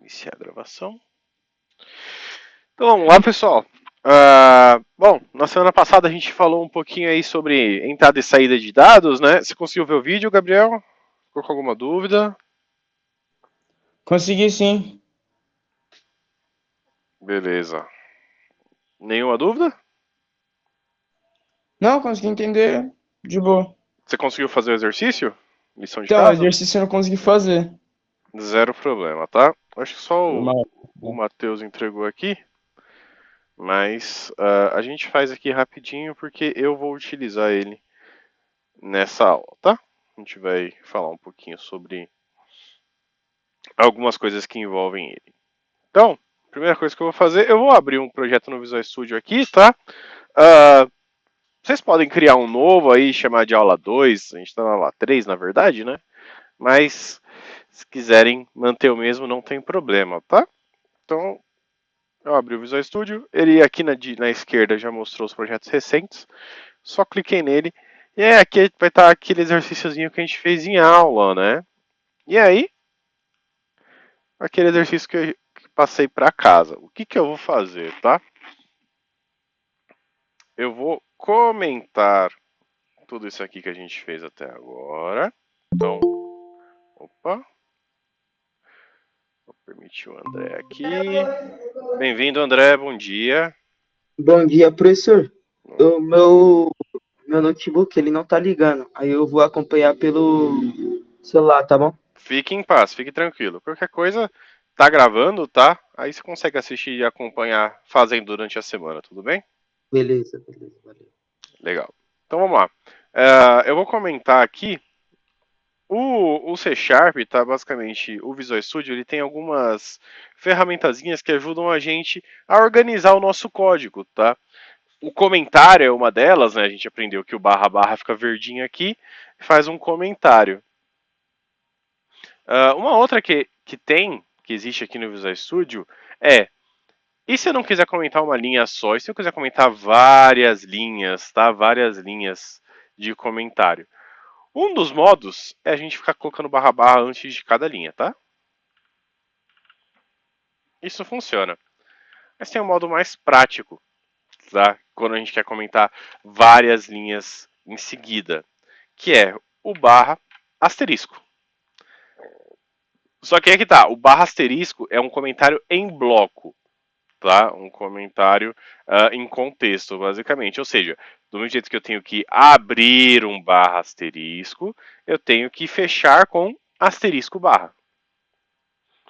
Iniciar a gravação. Então vamos lá, pessoal. Bom, na semana passada a gente falou um pouquinho aí sobre entrada e saída de dados, né? Você conseguiu ver o vídeo, Gabriel? Ficou com alguma dúvida? Consegui sim. Beleza. Nenhuma dúvida? Não, consegui entender de boa. Você conseguiu fazer o exercício? Lição de Então, o casa? exercício eu não consegui fazer. Zero problema, tá? Acho que só Foi o, mal. o Matheus entregou aqui, mas a gente faz aqui rapidinho porque eu vou utilizar ele nessa aula, tá? A gente vai falar um pouquinho sobre algumas coisas que envolvem ele. Então, primeira coisa que eu vou fazer, eu vou abrir um projeto no Visual Studio aqui, tá? Uh, Vocês podem criar um novo aí, chamar de aula 2, a gente está na aula 3, na verdade, né? Mas, se quiserem manter o mesmo, não tem problema, tá? Então, eu abri o Visual Studio, ele aqui na esquerda já mostrou os projetos recentes, só cliquei nele, e aqui vai estar aquele exercíciozinho que a gente fez em aula, né? E aí, aquele exercício que passei para casa. O que eu vou fazer, tá? Eu vou comentar tudo isso aqui que a gente fez até agora. Então, opa, vou permitir o André aqui. Bem-vindo, André, bom dia. Bom dia, professor. O meu notebook ele não tá ligando. Aí eu vou acompanhar pelo celular, tá bom? Fique em paz, fique tranquilo. Qualquer coisa, tá gravando, tá? Aí você consegue assistir e acompanhar fazendo durante a semana, tudo bem? Beleza, beleza, valeu. Legal. Então vamos lá. Eu vou comentar aqui. O C Sharp, tá, basicamente, o Visual Studio, ele tem algumas ferramentazinhas que ajudam a gente a organizar o nosso código, tá? O comentário é uma delas, né? A gente aprendeu que o barra barra fica verdinho aqui, faz um comentário. Uma outra que existe aqui no Visual Studio é, e se eu não quiser comentar uma linha só, e se eu quiser comentar várias linhas, tá? Várias linhas de comentário. Um dos modos é a gente ficar colocando barra barra antes de cada linha, tá? Isso funciona. Mas tem um modo mais prático, tá? Quando a gente quer comentar várias linhas em seguida, que é o barra asterisco. Só que aí que tá, o barra asterisco é um comentário em bloco, tá? Um comentário em contexto, basicamente. Ou seja, do mesmo jeito que eu tenho que abrir um barra asterisco, eu tenho que fechar com asterisco barra.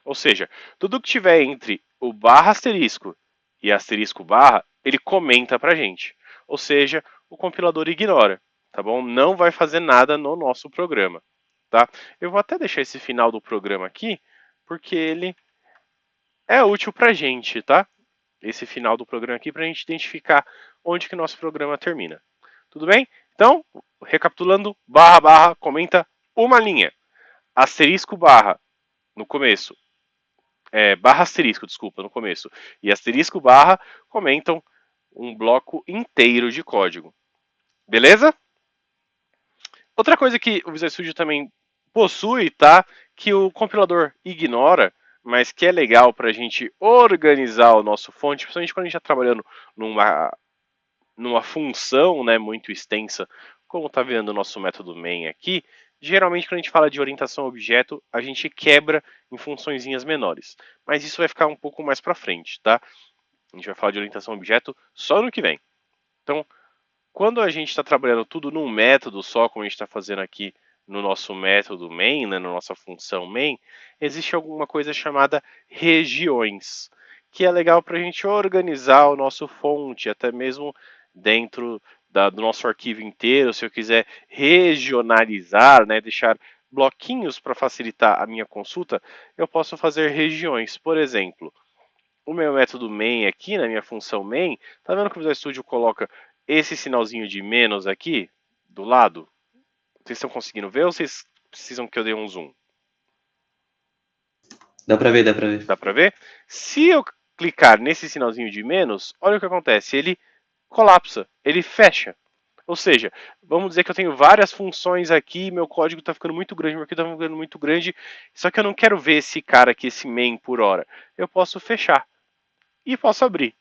Ou seja, tudo que tiver entre o barra asterisco e asterisco barra, ele comenta pra gente. Ou seja, o compilador ignora, tá bom? Não vai fazer nada no nosso programa, tá? Eu vou até deixar esse final do programa aqui, porque ele é útil pra gente, tá? Esse final do programa aqui pra gente identificar onde que o nosso programa termina. Tudo bem? Então, recapitulando, barra barra comenta uma linha. Asterisco barra no começo barra asterisco, desculpa, no começo, e asterisco barra comentam um bloco inteiro de código. Beleza? Outra coisa que o Visual Studio também possui, tá? Que o compilador ignora, mas que é legal para a gente organizar o nosso fonte, principalmente quando a gente está trabalhando numa função, né, muito extensa, como está vendo o nosso método main aqui. Geralmente, quando a gente fala de orientação a objeto, a gente quebra em funçõezinhas menores. Mas isso vai ficar um pouco mais para frente, tá? A gente vai falar de orientação a objeto só no que vem. Então, quando a gente está trabalhando tudo num método só, como a gente está fazendo aqui no nosso método main, né, na nossa função main, existe alguma coisa chamada regiões, que é legal para a gente organizar o nosso fonte, até mesmo dentro do nosso arquivo inteiro, se eu quiser regionalizar, né, deixar bloquinhos para facilitar a minha consulta, eu posso fazer regiões. Por exemplo, o meu método main aqui, na minha função main, tá vendo que o Visual Studio coloca esse sinalzinho de menos aqui, do lado? Vocês estão conseguindo ver ou vocês precisam que eu dê um zoom? Dá pra ver, dá pra ver. Dá pra ver? Se eu clicar nesse sinalzinho de menos, olha o que acontece. Ele colapsa, ele fecha. Ou seja, vamos dizer que eu tenho várias funções aqui, meu código está ficando muito grande, meu arquivo está ficando muito grande, só que eu não quero ver esse cara aqui, esse main por hora. Eu posso fechar e posso abrir.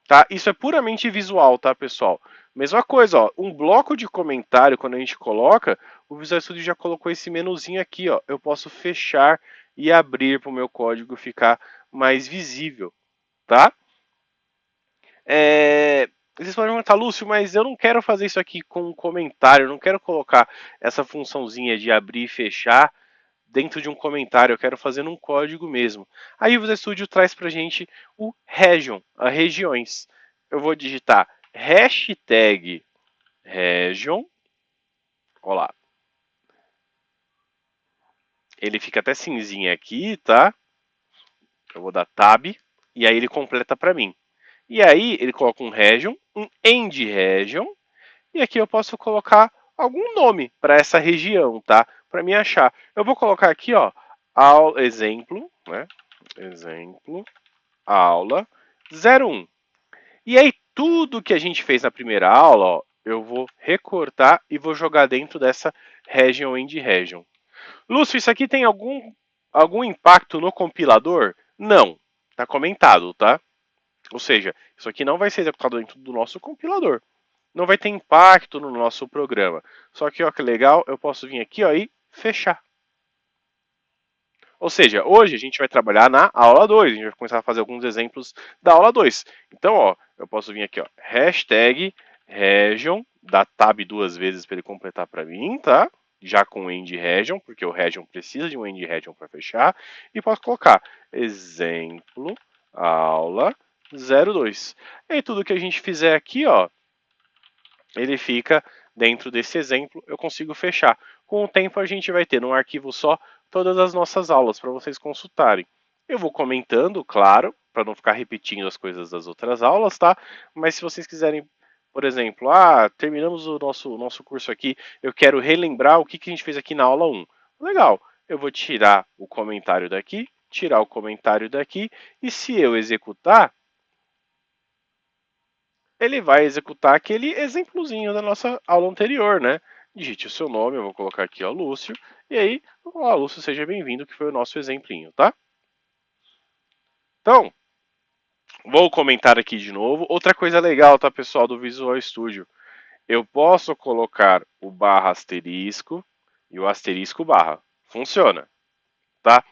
Tá? Isso é puramente visual, tá, pessoal? Mesma coisa, ó, um bloco de comentário, quando a gente coloca, o Visual Studio já colocou esse menuzinho aqui, ó. Eu posso fechar e abrir para o meu código ficar mais visível, tá? Vocês podem perguntar, Lúcio, mas eu não quero fazer isso aqui com um comentário, eu não quero colocar essa funçãozinha de abrir e fechar dentro de um comentário, eu quero fazer num código mesmo. Aí o Visual Studio traz pra gente o region, as regiões. Eu vou digitar hashtag region, olha lá. Ele fica até cinzinha aqui, tá? Eu vou dar tab, e aí ele completa para mim. E aí ele coloca um region, um end region, e aqui eu posso colocar algum nome para essa região, tá? Para me achar. Eu vou colocar aqui, ó, exemplo, né? Exemplo, aula 01. E aí tudo que a gente fez na primeira aula, ó, eu vou recortar e vou jogar dentro dessa region end region. Lúcio, isso aqui tem algum impacto no compilador? Não, tá comentado, tá? Ou seja, isso aqui não vai ser executado dentro do nosso compilador. Não vai ter impacto no nosso programa. Só que, ó, que legal, eu posso vir aqui, ó, e fechar. Ou seja, hoje a gente vai trabalhar na aula 2. A gente vai começar a fazer alguns exemplos da aula 2. Então, ó, eu posso vir aqui, ó, hashtag region, dar tab duas vezes para ele completar para mim, tá? Já com end region, porque o region precisa de um end region para fechar. E posso colocar exemplo, aula 02. E aí, tudo que a gente fizer aqui, ó, ele fica dentro desse exemplo, eu consigo fechar. Com o tempo a gente vai ter num arquivo só todas as nossas aulas para vocês consultarem. Eu vou comentando, claro, para não ficar repetindo as coisas das outras aulas, tá? Mas se vocês quiserem, por exemplo, terminamos o nosso curso aqui, eu quero relembrar o que a gente fez aqui na aula 1. Legal, eu vou tirar o comentário daqui, tirar o comentário daqui, e se eu executar, ele vai executar aquele exemplozinho da nossa aula anterior, né? Digite o seu nome, eu vou colocar aqui, ó, Lúcio, e aí, ó, Lúcio, seja bem-vindo, que foi o nosso exemplinho, tá? Então, vou comentar aqui de novo. Outra coisa legal, tá, pessoal, do Visual Studio. Eu posso colocar o barra asterisco e o asterisco barra. Funciona, tá?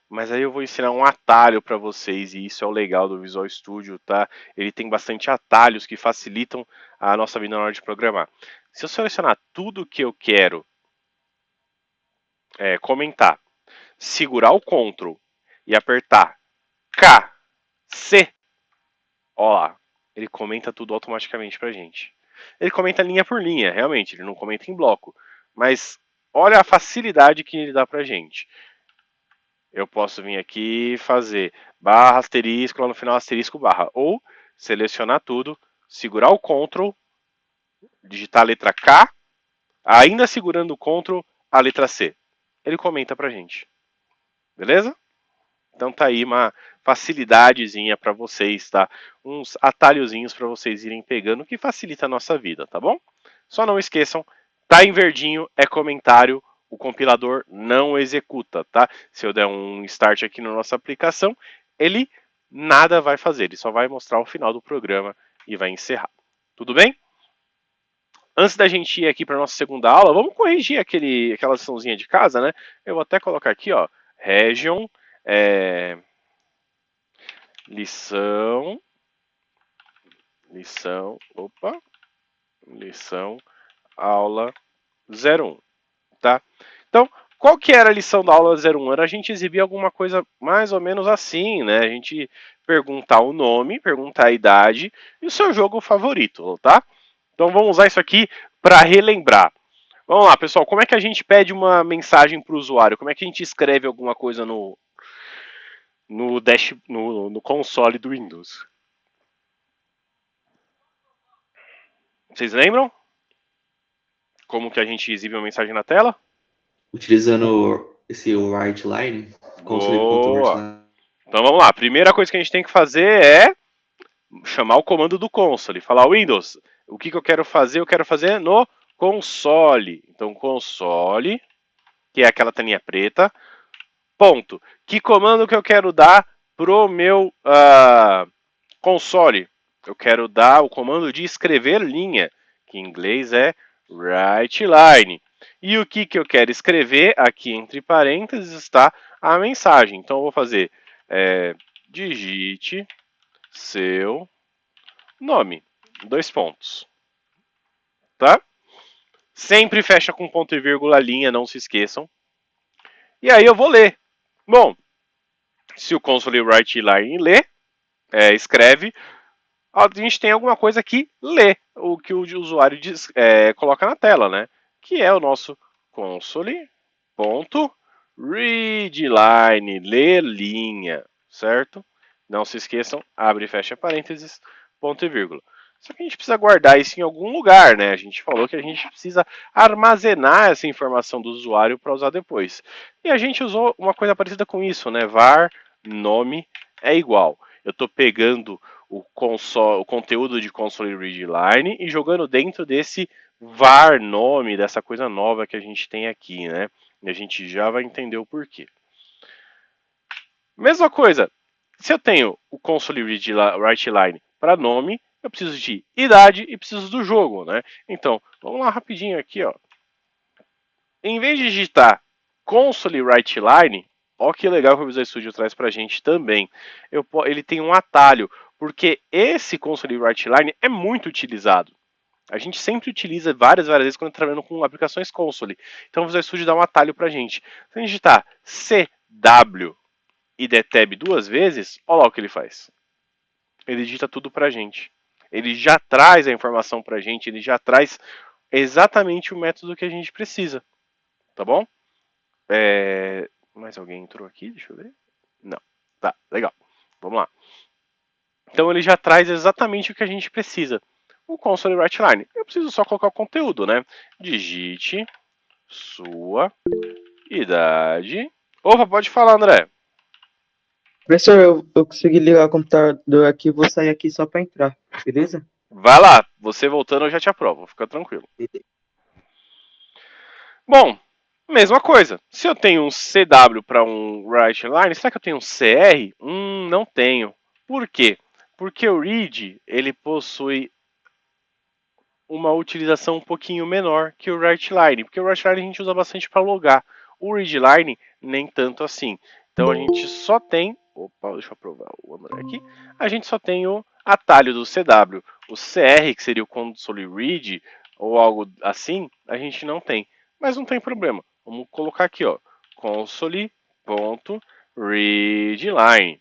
Mas aí eu vou ensinar um atalho para vocês, e isso é o legal do Visual Studio, tá? Ele tem bastante atalhos que facilitam a nossa vida na hora de programar. Se eu selecionar tudo que eu quero comentar, segurar o Ctrl e apertar K, C, ó lá, ele comenta tudo automaticamente pra gente. Ele comenta linha por linha, realmente, ele não comenta em bloco. Mas olha a facilidade que ele dá pra gente. Eu posso vir aqui e fazer barra asterisco, lá no final asterisco barra. Ou selecionar tudo, segurar o Ctrl, digitar a letra K, ainda segurando o Ctrl, a letra C. Ele comenta pra gente. Beleza? Então tá aí uma facilidadezinha para vocês, tá? Uns atalhozinhos para vocês irem pegando que facilita a nossa vida, tá bom? Só não esqueçam, tá em verdinho, é comentário, o compilador não executa, tá? Se eu der um start aqui na nossa aplicação, ele nada vai fazer, ele só vai mostrar o final do programa e vai encerrar. Tudo bem? Antes da gente ir aqui para nossa segunda aula, vamos corrigir aquela liçãozinha de casa, né? Eu vou até colocar aqui, ó, region, lição, aula 01, tá? Então, qual que era a lição da aula 01? Era a gente exibir alguma coisa mais ou menos assim, né? A gente perguntar o nome, perguntar a idade e o seu jogo favorito, tá? Então vamos usar isso aqui para relembrar. Vamos lá, pessoal, como é que a gente pede uma mensagem para o usuário? Como é que a gente escreve alguma coisa no console do Windows? Vocês lembram? Como que a gente exibe uma mensagem na tela? Utilizando esse write line, console.write Boa! line. Então vamos lá. A primeira coisa que a gente tem que fazer é chamar o comando do console. Falar Windows, O que eu quero fazer? Eu quero fazer no console. Então, console, que é aquela telinha preta, ponto. Que comando que eu quero dar pro meu console? Eu quero dar o comando de escrever linha, que em inglês é writeLine. E o que eu quero escrever? Aqui entre parênteses está a mensagem. Então eu vou fazer digite seu nome, 2 pontos, tá? Sempre fecha com ponto e vírgula linha, não se esqueçam. E aí eu vou ler. Bom, se o console writeLine lê, escreve, a gente tem alguma coisa que lê o que o usuário coloca na tela, né? Que é o nosso console.readline, ler linha, certo? Não se esqueçam, abre e fecha parênteses, ponto e vírgula. Só que a gente precisa guardar isso em algum lugar, né? A gente falou que a gente precisa armazenar essa informação do usuário para usar depois. E a gente usou uma coisa parecida com isso, né? Var nome é igual. Eu estou pegando o conteúdo de console readline e jogando dentro desse var nome, dessa coisa nova que a gente tem aqui, né? E a gente já vai entender o porquê. Mesma coisa, se eu tenho o console writeline para nome, eu preciso de idade e preciso do jogo, né? Então, vamos lá rapidinho aqui, ó. Em vez de digitar console writeline, ó que legal que o Visual Studio traz pra gente também. Ele tem um atalho, porque esse console writeline é muito utilizado. A gente sempre utiliza várias vezes quando está trabalhando com aplicações console. Então o Visual Studio dá um atalho pra gente. Se a gente digitar CW e der tab 2 vezes, olha lá o que ele faz. Ele digita tudo pra gente. Ele já traz a informação pra gente, ele já traz exatamente o método que a gente precisa. Tá bom? Mais alguém entrou aqui? Deixa eu ver. Não. Tá, legal. Vamos lá. Então ele já traz exatamente o que a gente precisa. O console writeline. Eu preciso só colocar o conteúdo, né? Digite sua idade. Opa, pode falar, André. Professor, eu consegui ligar o computador aqui, vou sair aqui só para entrar, beleza? Vai lá. Você voltando eu já te aprovo. Fica tranquilo. Bom, mesma coisa. Se eu tenho um CW para um writeline, será que eu tenho um CR? Não tenho. Por quê? Porque o read, ele possui uma utilização um pouquinho menor que o writeline, porque o writeline a gente usa bastante para logar. O readline nem tanto assim. Então a gente só tem, opa, deixa eu aprovar o André aqui. A gente só tem o atalho do CW. O CR, que seria o console read ou algo assim, a gente não tem. Mas não tem problema. Vamos colocar aqui, ó, console.readline.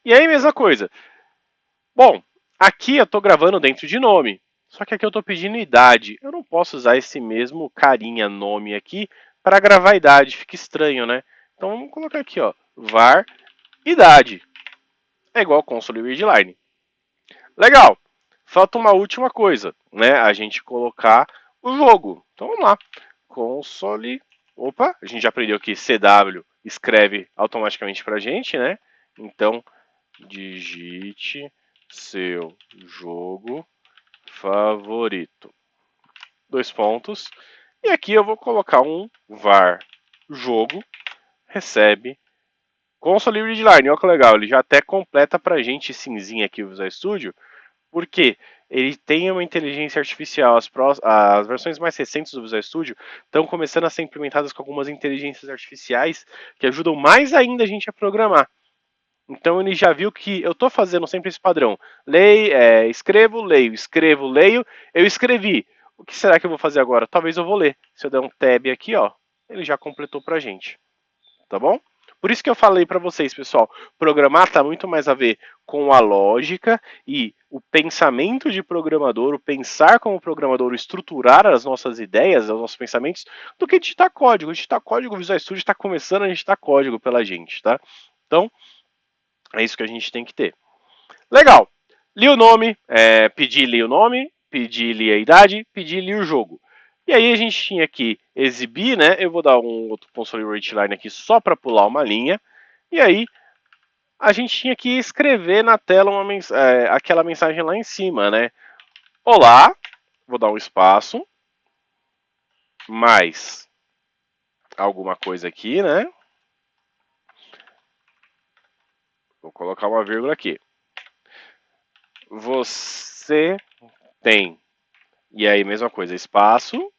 E aí, mesma coisa. Bom, aqui eu estou gravando dentro de nome, só que aqui eu estou pedindo idade. Eu não posso usar esse mesmo carinha nome aqui para gravar idade, fica estranho, né? Então vamos colocar aqui, ó, var idade. É igual console readline. Legal. Falta uma última coisa, né? A gente colocar o jogo. Então vamos lá. Console. Opa, a gente já aprendeu que CW escreve automaticamente para a gente, né? Então digite seu jogo favorito. 2 pontos. E aqui eu vou colocar um var jogo recebe console readline. Olha que legal, ele já até completa pra gente cinzinha aqui o Visual Studio, porque ele tem uma inteligência artificial. As versões mais recentes do Visual Studio estão começando a ser implementadas com algumas inteligências artificiais que ajudam mais ainda a gente a programar. Então ele já viu que eu estou fazendo sempre esse padrão. Escrevo, leio, escrevo, leio. Eu escrevi. O que será que eu vou fazer agora? Talvez eu vou ler. Se eu der um tab aqui, ó, ele já completou pra gente. Tá bom? Por isso que eu falei para vocês, pessoal, programar está muito mais a ver com a lógica e o pensamento de programador, o pensar como programador, o estruturar as nossas ideias, os nossos pensamentos, do que digitar código. Digitar código, o Visual Studio está começando a digitar código pela gente, tá? Então, é isso que a gente tem que ter. Legal. Li o nome, li o nome, li a idade, li o jogo. E aí a gente tinha que exibir, né? Eu vou dar um outro console writeline aqui só para pular uma linha. E aí a gente tinha que escrever na tela aquela mensagem lá em cima, né? Olá, vou dar um espaço, mais alguma coisa aqui, né? Vou colocar uma vírgula aqui. Você tem. E aí, mesma coisa, espaço.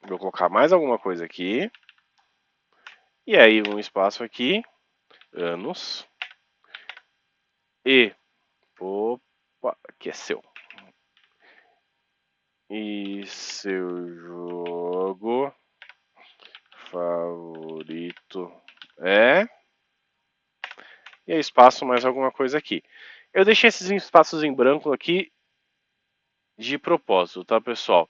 Vou colocar mais alguma coisa aqui. E aí, um espaço aqui. Anos. E. Opa, que é seu. E seu jogo favorito é. E aí, espaço, mais alguma coisa aqui. Eu deixei esses espaços em branco aqui de propósito, tá, pessoal?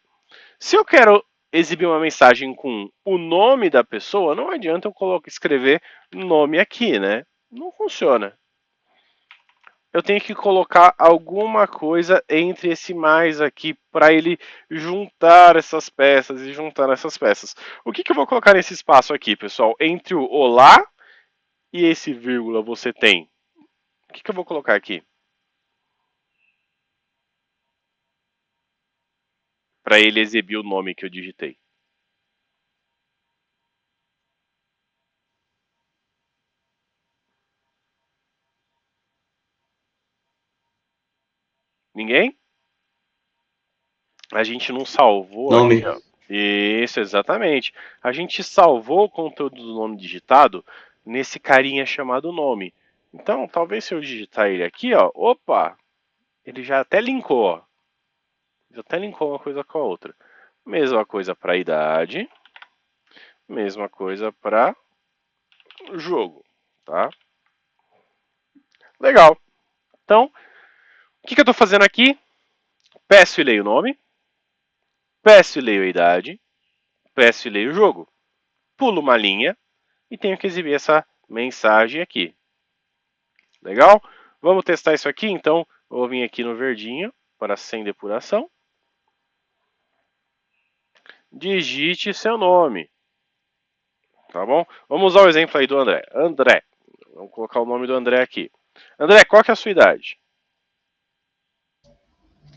Se eu quero exibir uma mensagem com o nome da pessoa, não adianta eu escrever nome aqui, né? Não funciona. Eu tenho que colocar alguma coisa entre esse mais aqui para ele juntar essas peças e juntar essas peças. O que eu vou colocar nesse espaço aqui, pessoal? Entre o olá e esse vírgula você tem. O que eu vou colocar aqui? Para ele exibir o nome que eu digitei. Ninguém? A gente não salvou aqui, Nome. ó. Isso, exatamente. A gente salvou o conteúdo do nome digitado nesse carinha chamado nome. Então, talvez se eu digitar ele aqui, ó, opa, ele já até linkou, ó. Já até linkou uma coisa com a outra. Mesma coisa para idade, mesma coisa para jogo, tá? Legal. Então, o que eu estou fazendo aqui? Peço e leio o nome, peço e leio a idade, peço e leio o jogo. Pulo uma linha e tenho que exibir essa mensagem aqui. Legal? Vamos testar isso aqui? Então, vou vir aqui no verdinho para sem depuração. Digite seu nome. Tá bom? Vamos usar o exemplo aí do André. André. Vamos colocar o nome do André aqui. André, qual que é a sua idade?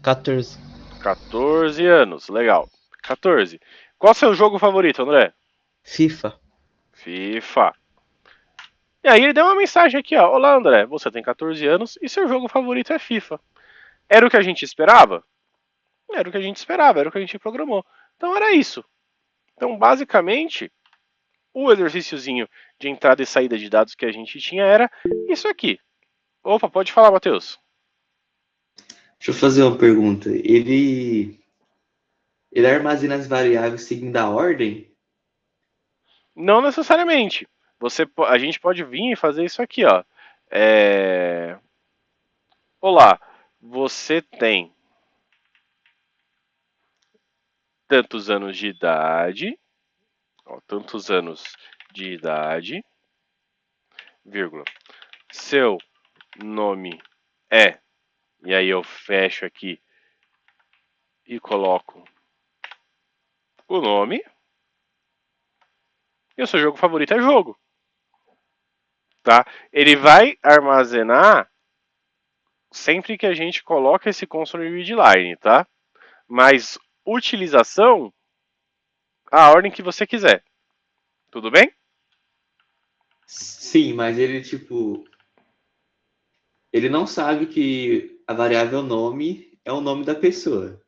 14. 14 anos. Legal. 14. Qual é o seu jogo favorito, André? FIFA. FIFA. E aí ele deu uma mensagem aqui, ó. Olá, André. Você tem 14 anos e seu jogo favorito é FIFA. Era o que a gente esperava? Era o que a gente esperava, era o que a gente programou. Então era isso. Então, basicamente, o exercíciozinho de entrada e saída de dados que a gente tinha era isso aqui. Opa, pode falar, Matheus. Deixa eu fazer uma pergunta. Ele armazena as variáveis seguindo a ordem? Não necessariamente. A gente pode vir e fazer isso aqui, ó. Olá, você tem tantos anos de idade, ó, tantos anos de idade, vírgula. Seu nome é, e aí eu fecho aqui e coloco o nome. E o seu jogo favorito é jogo, tá? Ele vai armazenar sempre que a gente coloca esse console readline, tá? Mas utilização, a ordem que você quiser. Tudo bem? Sim, mas ele, tipo. Ele não sabe que a variável nome é o nome da pessoa.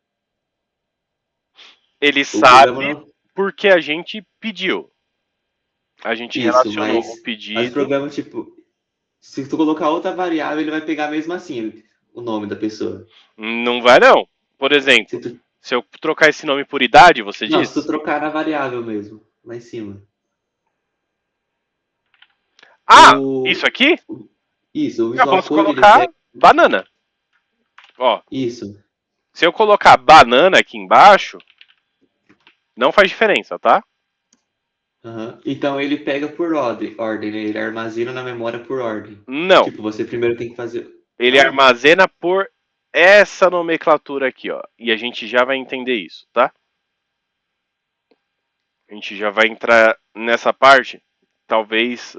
Ele O programa sabe não. porque a gente pediu. A gente Isso, relacionou o mas o pedido. programa, tipo. Se tu colocar outra variável, ele vai pegar mesmo assim o nome da pessoa. Não vai não. Por Se exemplo, tu... se eu trocar esse nome por idade, você Não, se tu diz? trocar a variável mesmo, lá em cima. Ah, O... isso aqui? Isso, o Eu Visual posso Code, ele colocar pega. banana. Ó, Isso. se eu colocar banana aqui embaixo, não faz diferença, tá? Aham. Então ele pega por ordem, né? Ele armazena na memória por ordem. Não. Tipo, você primeiro tem que fazer. Ele Não? armazena por essa nomenclatura aqui, ó. E a gente já vai entender isso, tá? A gente já vai entrar nessa parte. Talvez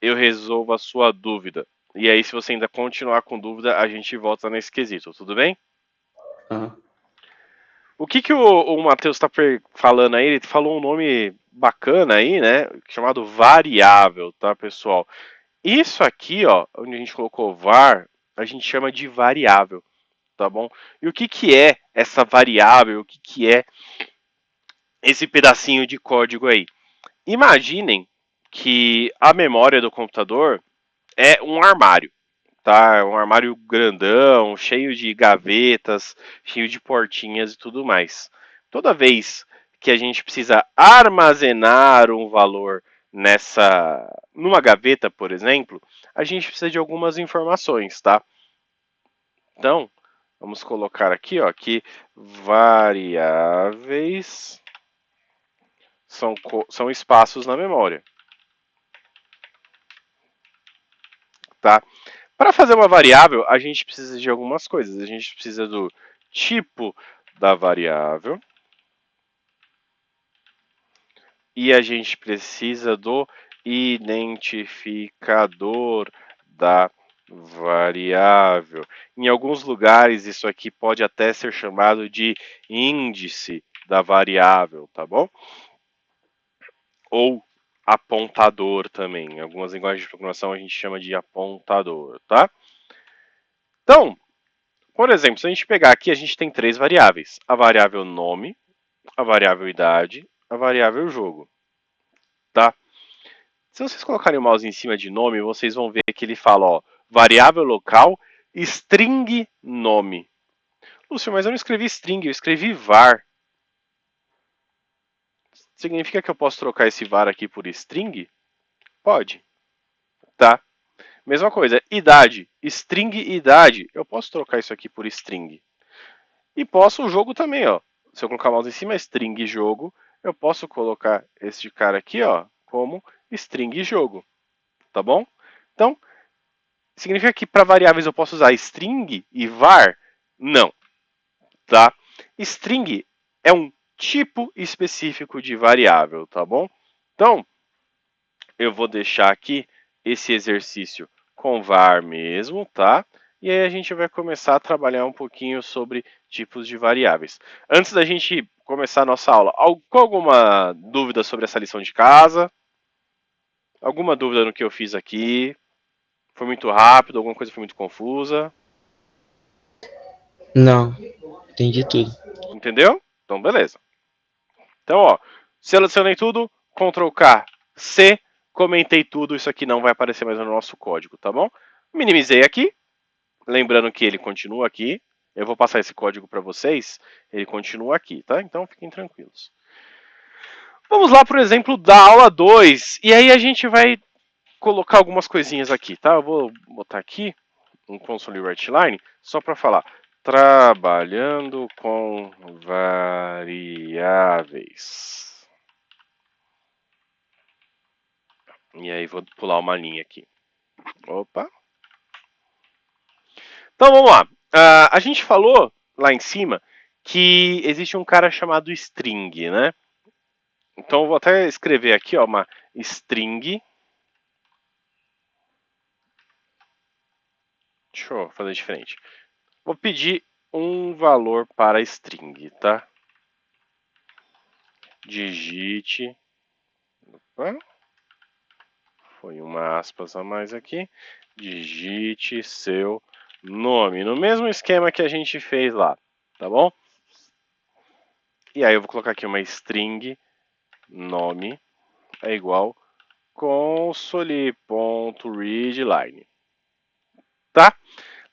eu resolva a sua dúvida. E aí, se você ainda continuar com dúvida, a gente volta nesse quesito, tudo bem? Aham. O que o Matheus está falando aí? Ele falou um nome bacana aí, né? Chamado variável, tá, pessoal? Isso aqui, ó, onde a gente colocou var, a gente chama de variável, tá bom? E o que é essa variável? O que é esse pedacinho de código aí? Imaginem que a memória do computador é um armário, tá? Um armário grandão, cheio de gavetas, cheio de portinhas e tudo mais. Toda vez que a gente precisa armazenar um valor numa gaveta, por exemplo, a gente precisa de algumas informações, tá? Então, vamos colocar aqui, ó, que variáveis são espaços na memória, tá? Para fazer uma variável, a gente precisa de algumas coisas. A gente precisa do tipo da variável e a gente precisa do identificador da variável. Em alguns lugares, isso aqui pode até ser chamado de índice da variável, tá bom? Ou apontador também. Em algumas linguagens de programação a gente chama de apontador, tá? Então, por exemplo, se a gente pegar aqui, a gente tem três variáveis: a variável nome, a variável idade, a variável jogo, tá? Se vocês colocarem o mouse em cima de nome, vocês vão ver que ele fala, ó, variável local, string nome. Lúcio, mas eu não escrevi string, eu escrevi var. Significa que eu posso trocar esse var aqui por string? Pode, tá? Mesma coisa, idade, string idade. Eu posso trocar isso aqui por string. E posso o jogo também, ó. Se eu colocar o mouse em cima, string jogo, eu posso colocar este cara aqui, ó, como string jogo, tá bom? Então, significa que para variáveis eu posso usar string e var? Não, tá? String é um tipo específico de variável, tá bom? Então, eu vou deixar aqui esse exercício com var mesmo, tá? E aí a gente vai começar a trabalhar um pouquinho sobre tipos de variáveis. Antes da gente começar a nossa aula, alguma dúvida sobre essa lição de casa? Alguma dúvida no que eu fiz aqui? Foi muito rápido? Alguma coisa foi muito confusa? Não, entendi tudo. Entendeu? Então, beleza. Então, ó, selecionei tudo, Ctrl K, C, comentei tudo, isso aqui não vai aparecer mais no nosso código, tá bom? Minimizei aqui, lembrando que ele continua aqui. Eu vou passar esse código para vocês, ele continua aqui, tá? Então fiquem tranquilos. Vamos lá para o exemplo da aula 2, e aí a gente vai colocar algumas coisinhas aqui, tá? Eu vou botar aqui um console write-line só para falar. Trabalhando com variáveis. E aí vou pular uma linha aqui. Opa. Então vamos lá. A gente falou lá em cima que existe um cara chamado string, né? Então eu vou até escrever aqui, ó, uma string. Deixa eu fazer diferente. Vou pedir um valor para string, tá? Digite. Opa. Foi uma aspas a mais aqui. Digite seu nome. No mesmo esquema que a gente fez lá, tá bom? E aí eu vou colocar aqui uma string nome é igual console.readline. Tá?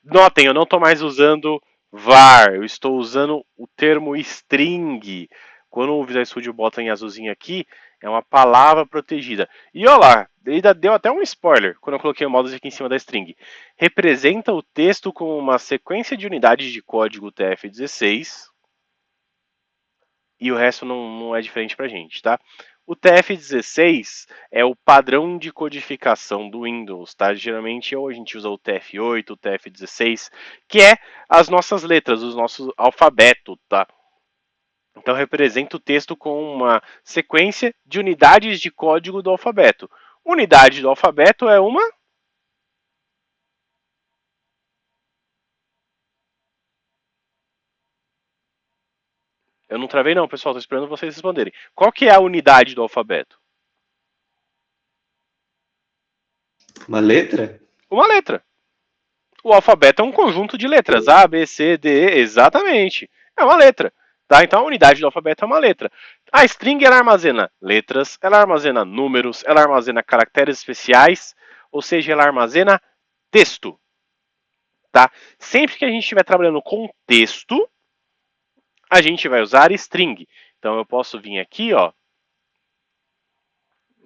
Notem, eu não estou mais usando var, eu estou usando o termo string. Quando o Visual Studio bota em azulzinho aqui, é uma palavra protegida. E olha lá, ele ainda deu até um spoiler quando eu coloquei o mouse aqui em cima da string. Representa o texto com uma sequência de unidades de código TF16 e o resto não é diferente pra gente, tá? O TF16 é o padrão de codificação do Windows, tá? Geralmente ou a gente usa o TF8, o TF16, que é as nossas letras, os nossos alfabeto, tá? Então representa o texto com uma sequência de unidades de código do alfabeto. Unidade do alfabeto é uma Eu não travei não, pessoal, tô esperando vocês responderem. Qual que é a unidade do alfabeto? Uma letra? Uma letra. O alfabeto é um conjunto de letras. A, B, C, D, E, exatamente. É uma letra. Tá? Então a unidade do alfabeto é uma letra. A string ela armazena letras, ela armazena números, ela armazena caracteres especiais, ou seja, ela armazena texto. Tá? Sempre que a gente estiver trabalhando com texto, a gente vai usar string. Então eu posso vir aqui, ó.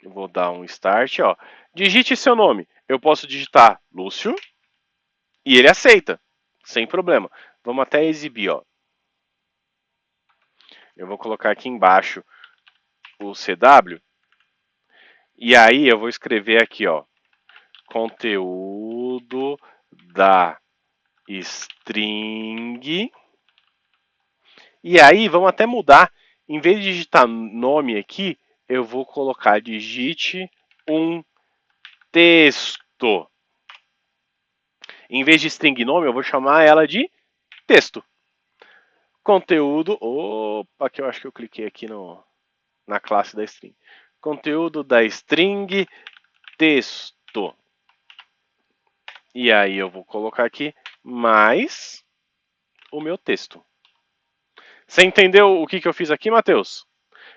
Eu vou dar um start, ó. Digite seu nome. Eu posso digitar Lúcio e ele aceita, sem problema. Vamos até exibir, ó. Eu vou colocar aqui embaixo o CW. E aí eu vou escrever aqui, ó. Conteúdo da string. E aí vamos até mudar. Em vez de digitar nome aqui, eu vou colocar digite um texto. Em vez de string nome, eu vou chamar ela de texto. Conteúdo. Opa, que eu acho que eu cliquei aqui na classe da string. Conteúdo da string texto. E aí eu vou colocar aqui mais o meu texto. Você entendeu o que eu fiz aqui, Matheus?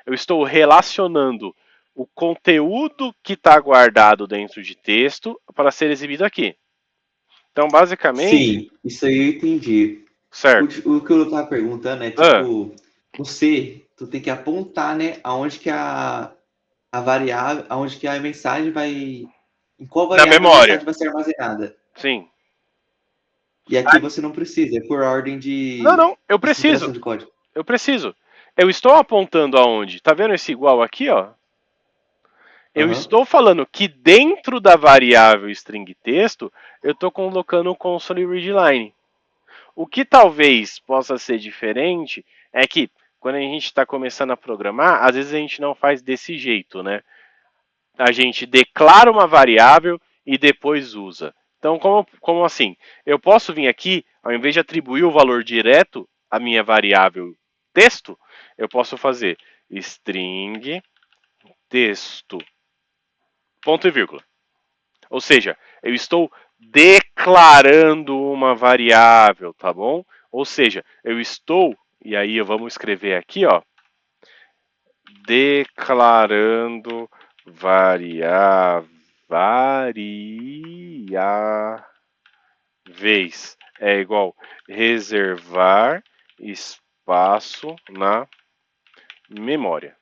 Eu estou relacionando o conteúdo que está guardado dentro de texto para ser exibido aqui. Então, basicamente... Sim, isso aí eu entendi. Certo. O que eu tava perguntando é, tipo, no C, tu tem que apontar, né, aonde que a variável, aonde que a mensagem vai... Em qual Na variável a memória. mensagem vai ser armazenada. Sim. E aqui você não precisa, é por ordem Não, eu de preciso. estruturação de código. Eu preciso. Eu estou apontando aonde? Tá vendo esse igual aqui, ó? Eu Aham. estou falando que dentro da variável string texto, eu estou colocando o console readline. O que talvez possa ser diferente é que quando a gente está começando a programar, às vezes a gente não faz desse jeito, né? A gente declara uma variável e depois usa. Então, como assim? Eu posso vir aqui, ao invés de atribuir o valor direto à minha variável texto, eu posso fazer string texto, ponto e vírgula. Ou seja, eu estou declarando uma variável, tá bom? Ou seja, eu estou, e aí vamos escrever aqui, ó, declarando variáveis é igual reservar espaço na memória.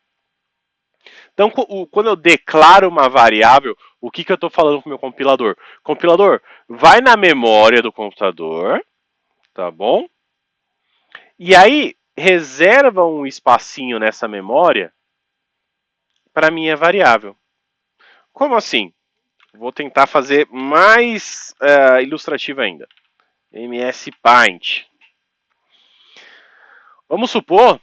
Então, quando eu declaro uma variável, o que eu estou falando com o meu compilador? Compilador, vai na memória do computador, tá bom? E aí, reserva um espacinho nessa memória para minha variável. Como assim? Vou tentar fazer mais ilustrativo ainda. MS Paint. Vamos supor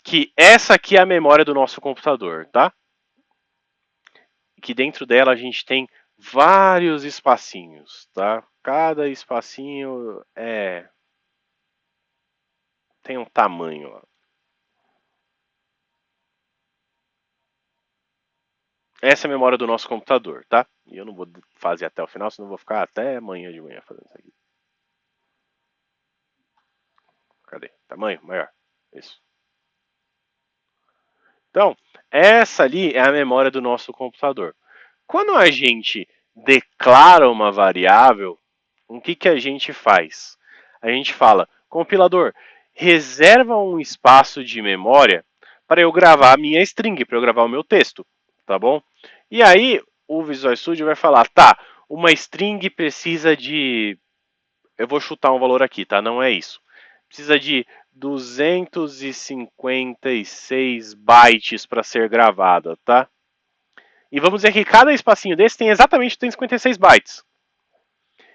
que essa aqui é a memória do nosso computador, tá? Que dentro dela a gente tem vários espacinhos, tá? Cada espacinho tem um tamanho, ó. Essa é a memória do nosso computador, tá? E eu não vou fazer até o final, senão eu vou ficar até amanhã de manhã fazendo isso aqui. Cadê? Tamanho maior. Isso. Então, essa ali é a memória do nosso computador. Quando a gente declara uma variável, o que a gente faz? A gente fala, compilador, reserva um espaço de memória para eu gravar a minha string, para eu gravar o meu texto, tá bom? E aí o Visual Studio vai falar, tá, uma string precisa de... Eu vou chutar um valor aqui, tá? Não é isso. Precisa de 256 bytes para ser gravada, tá? E vamos dizer que cada espacinho desse tem exatamente 256 bytes.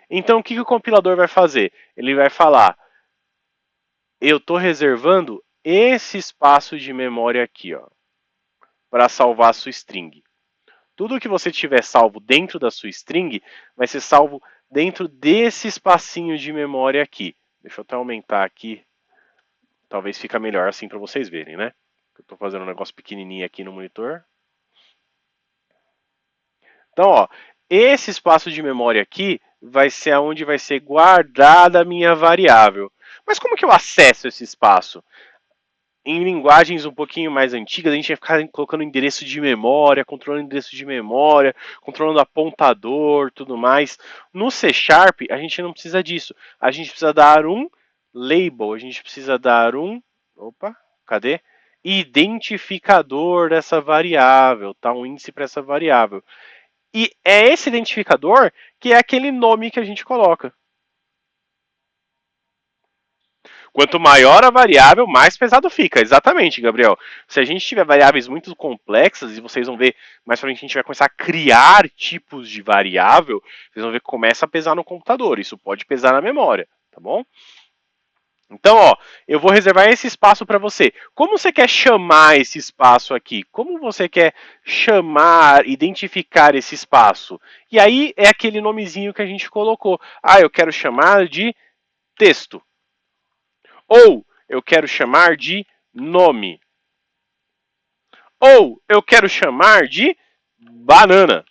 Então o que o compilador vai fazer? Ele vai falar, eu estou reservando esse espaço de memória aqui, ó, para salvar a sua string. Tudo que você tiver salvo dentro da sua string vai ser salvo dentro desse espacinho de memória aqui. Deixa eu até aumentar aqui Talvez fica melhor assim para vocês verem, né? Eu tô fazendo um negócio pequenininho aqui no monitor. Então, ó, esse espaço de memória aqui vai ser onde vai ser guardada a minha variável. Mas como que eu acesso esse espaço? Em linguagens um pouquinho mais antigas, a gente ia ficar colocando endereço de memória, controlando endereço de memória, controlando apontador, tudo mais. No C Sharp, a gente não precisa disso. A gente precisa dar um label, a gente precisa dar um, opa, cadê? Identificador dessa variável, tá? Um índice para essa variável. E é esse identificador que é aquele nome que a gente coloca. Quanto maior a variável, mais pesado fica. Exatamente, Gabriel. Se a gente tiver variáveis muito complexas, e vocês vão ver, mais pra frente a gente vai começar a criar tipos de variável, vocês vão ver que começa a pesar no computador. Isso pode pesar na memória, tá bom? Então, ó, eu vou reservar esse espaço para você. Como você quer chamar esse espaço aqui? Como você quer chamar, identificar esse espaço? E aí é aquele nomezinho que a gente colocou. Ah, eu quero chamar de texto. Ou eu quero chamar de nome. Ou eu quero chamar de banana.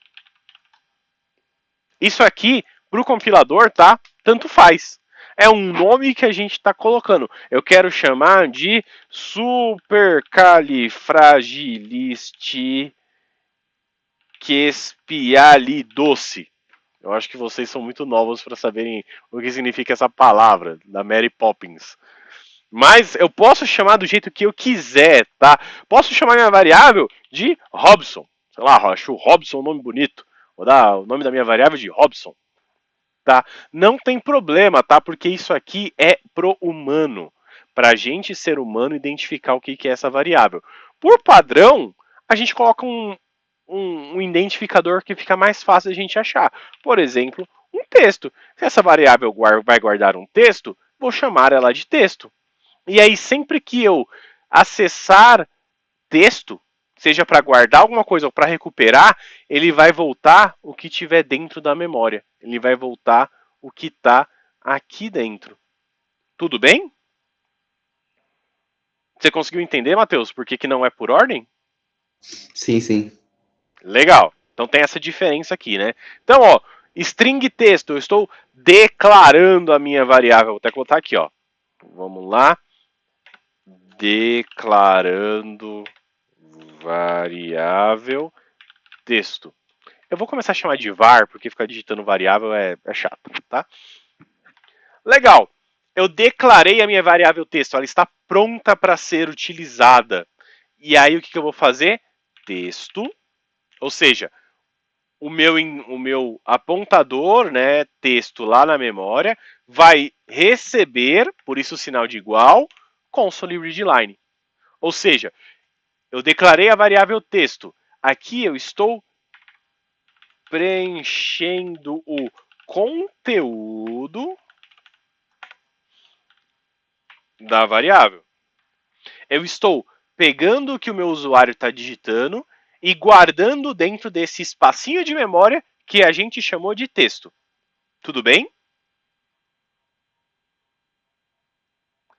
Isso aqui, para o compilador, tá? Tanto faz. É um nome que a gente está colocando. Eu quero chamar de supercalifragilisticexpialidocious. Eu acho que vocês são muito novos para saberem o que significa essa palavra, da Mary Poppins. Mas eu posso chamar do jeito que eu quiser, tá? Posso chamar minha variável de Robson. Sei lá, acho o Robson um nome bonito. Vou dar o nome da minha variável de Robson. Tá? Não tem problema, tá? Porque isso aqui é pro humano. Pra gente, ser humano, identificar o que é essa variável. Por padrão, a gente coloca um identificador que fica mais fácil a gente achar. Por exemplo, um texto. Se essa variável vai guardar um texto, vou chamar ela de texto. E aí, sempre que eu acessar texto, seja para guardar alguma coisa ou para recuperar, ele vai voltar o que tiver dentro da memória. Ele vai voltar o que está aqui dentro. Tudo bem? Você conseguiu entender, Matheus, por que não é por ordem? Sim, sim. Legal. Então tem essa diferença aqui, né? Então, ó, string texto, eu estou declarando a minha variável. Vou até colocar aqui, ó. Vamos lá. Declarando variável texto. Eu vou começar a chamar de var, porque ficar digitando variável é chato, tá? Legal. Eu declarei a minha variável texto, ela está pronta para ser utilizada. E aí o que eu vou fazer? Texto, ou seja, o meu apontador, né, texto lá na memória, vai receber, por isso o sinal de igual, console readline. Ou seja, eu declarei a variável texto. Aqui eu estou preenchendo o conteúdo da variável. Eu estou pegando o que o meu usuário está digitando e guardando dentro desse espacinho de memória que a gente chamou de texto. Tudo bem?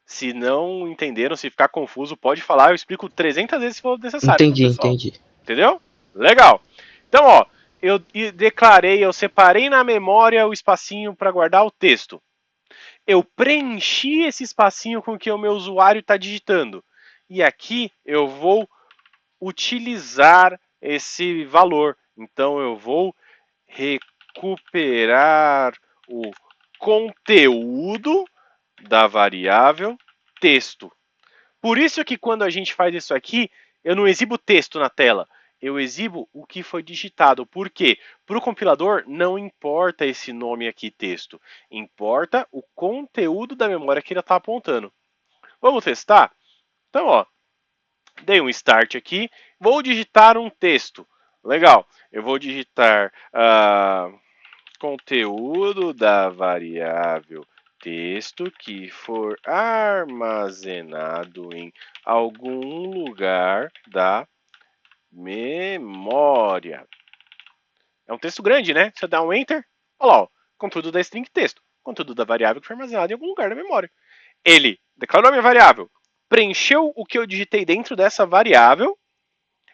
Se não entenderam, se ficar confuso, pode falar. Eu explico 300 vezes se for necessário. Entendi, pessoal. entendi. Entendeu? Legal. Então, ó, eu declarei, eu separei na memória o espacinho para guardar o texto. Eu preenchi esse espacinho com o que o meu usuário está digitando. E aqui eu vou utilizar esse valor. Então eu vou recuperar o conteúdo da variável texto. Por isso que quando a gente faz isso aqui, eu não exibo texto na tela. Eu exibo o que foi digitado. Por quê? Para o compilador, não importa esse nome aqui, texto. Importa o conteúdo da memória que ele está apontando. Vamos testar? Então, ó, dei um start aqui. Vou digitar um texto. Legal. Eu vou digitar conteúdo da variável texto que for armazenado em algum lugar da memória. É um texto grande, né? Você dá um enter, olha lá, ó, conteúdo da string texto, conteúdo da variável que foi armazenado em algum lugar da memória. Ele declarou a minha variável, preencheu o que eu digitei dentro dessa variável,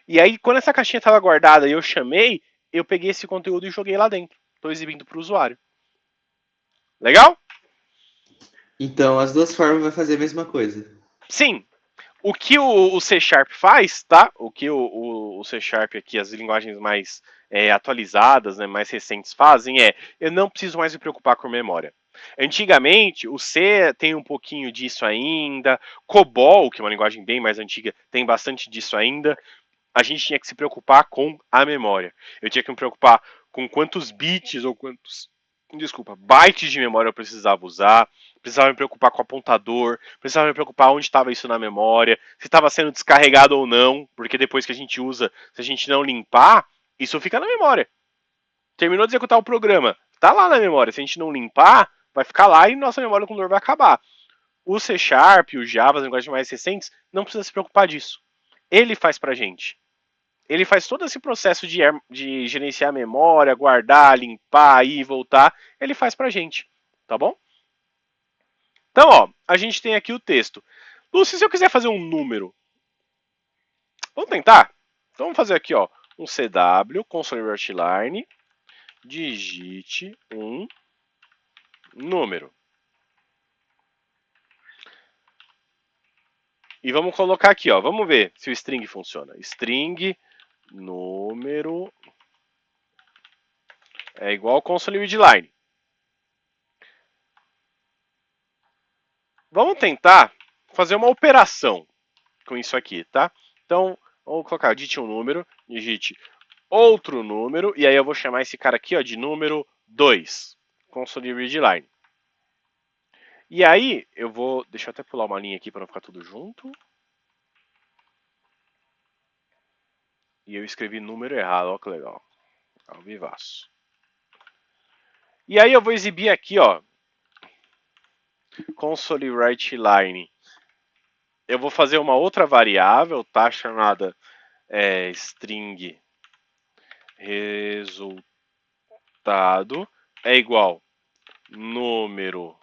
e aí quando essa caixinha estava guardada e eu chamei, eu peguei esse conteúdo e joguei lá dentro. Estou exibindo para o usuário. Legal? Então, as duas formas vai fazer a mesma coisa. Sim. O que o C Sharp faz, tá? O que o C Sharp aqui, as linguagens mais atualizadas, né, mais recentes fazem eu não preciso mais me preocupar com memória. Antigamente, o C tem um pouquinho disso ainda, COBOL, que é uma linguagem bem mais antiga, tem bastante disso ainda. A gente tinha que se preocupar com a memória. Eu tinha que me preocupar com quantos bits ou quantos, bytes de memória eu precisava usar, precisava me preocupar com o apontador, precisava me preocupar onde estava isso na memória, se estava sendo descarregado ou não, porque depois que a gente usa, se a gente não limpar, isso fica na memória. Terminou de executar o programa, está lá na memória. Se a gente não limpar, vai ficar lá e nossa memória do computador vai acabar. O C Sharp, o Java, as linguagens mais recentes, não precisa se preocupar disso. Ele faz pra gente. Ele faz todo esse processo de gerenciar a memória, guardar, limpar, ir e voltar. Ele faz pra gente, tá bom? Então, ó, a gente tem aqui o texto. Lúcio, se eu quiser fazer um número, vamos tentar? Então vamos fazer aqui, ó, um CW, console write-line, digite um número. E vamos colocar aqui, ó, vamos ver se o string funciona. String número é igual ao console readline. Vamos tentar fazer uma operação com isso aqui, tá? Então, vamos colocar, digite um número, digite outro número, e aí eu vou chamar esse cara aqui, ó, de número 2, console readline. E aí, eu vou, deixa eu até pular uma linha aqui para não ficar tudo junto. E eu escrevi número errado, ó que legal. Ao vivaço. E aí eu vou exibir aqui, ó, console write-line. Eu vou fazer uma outra variável, tá? Chamada string resultado é igual número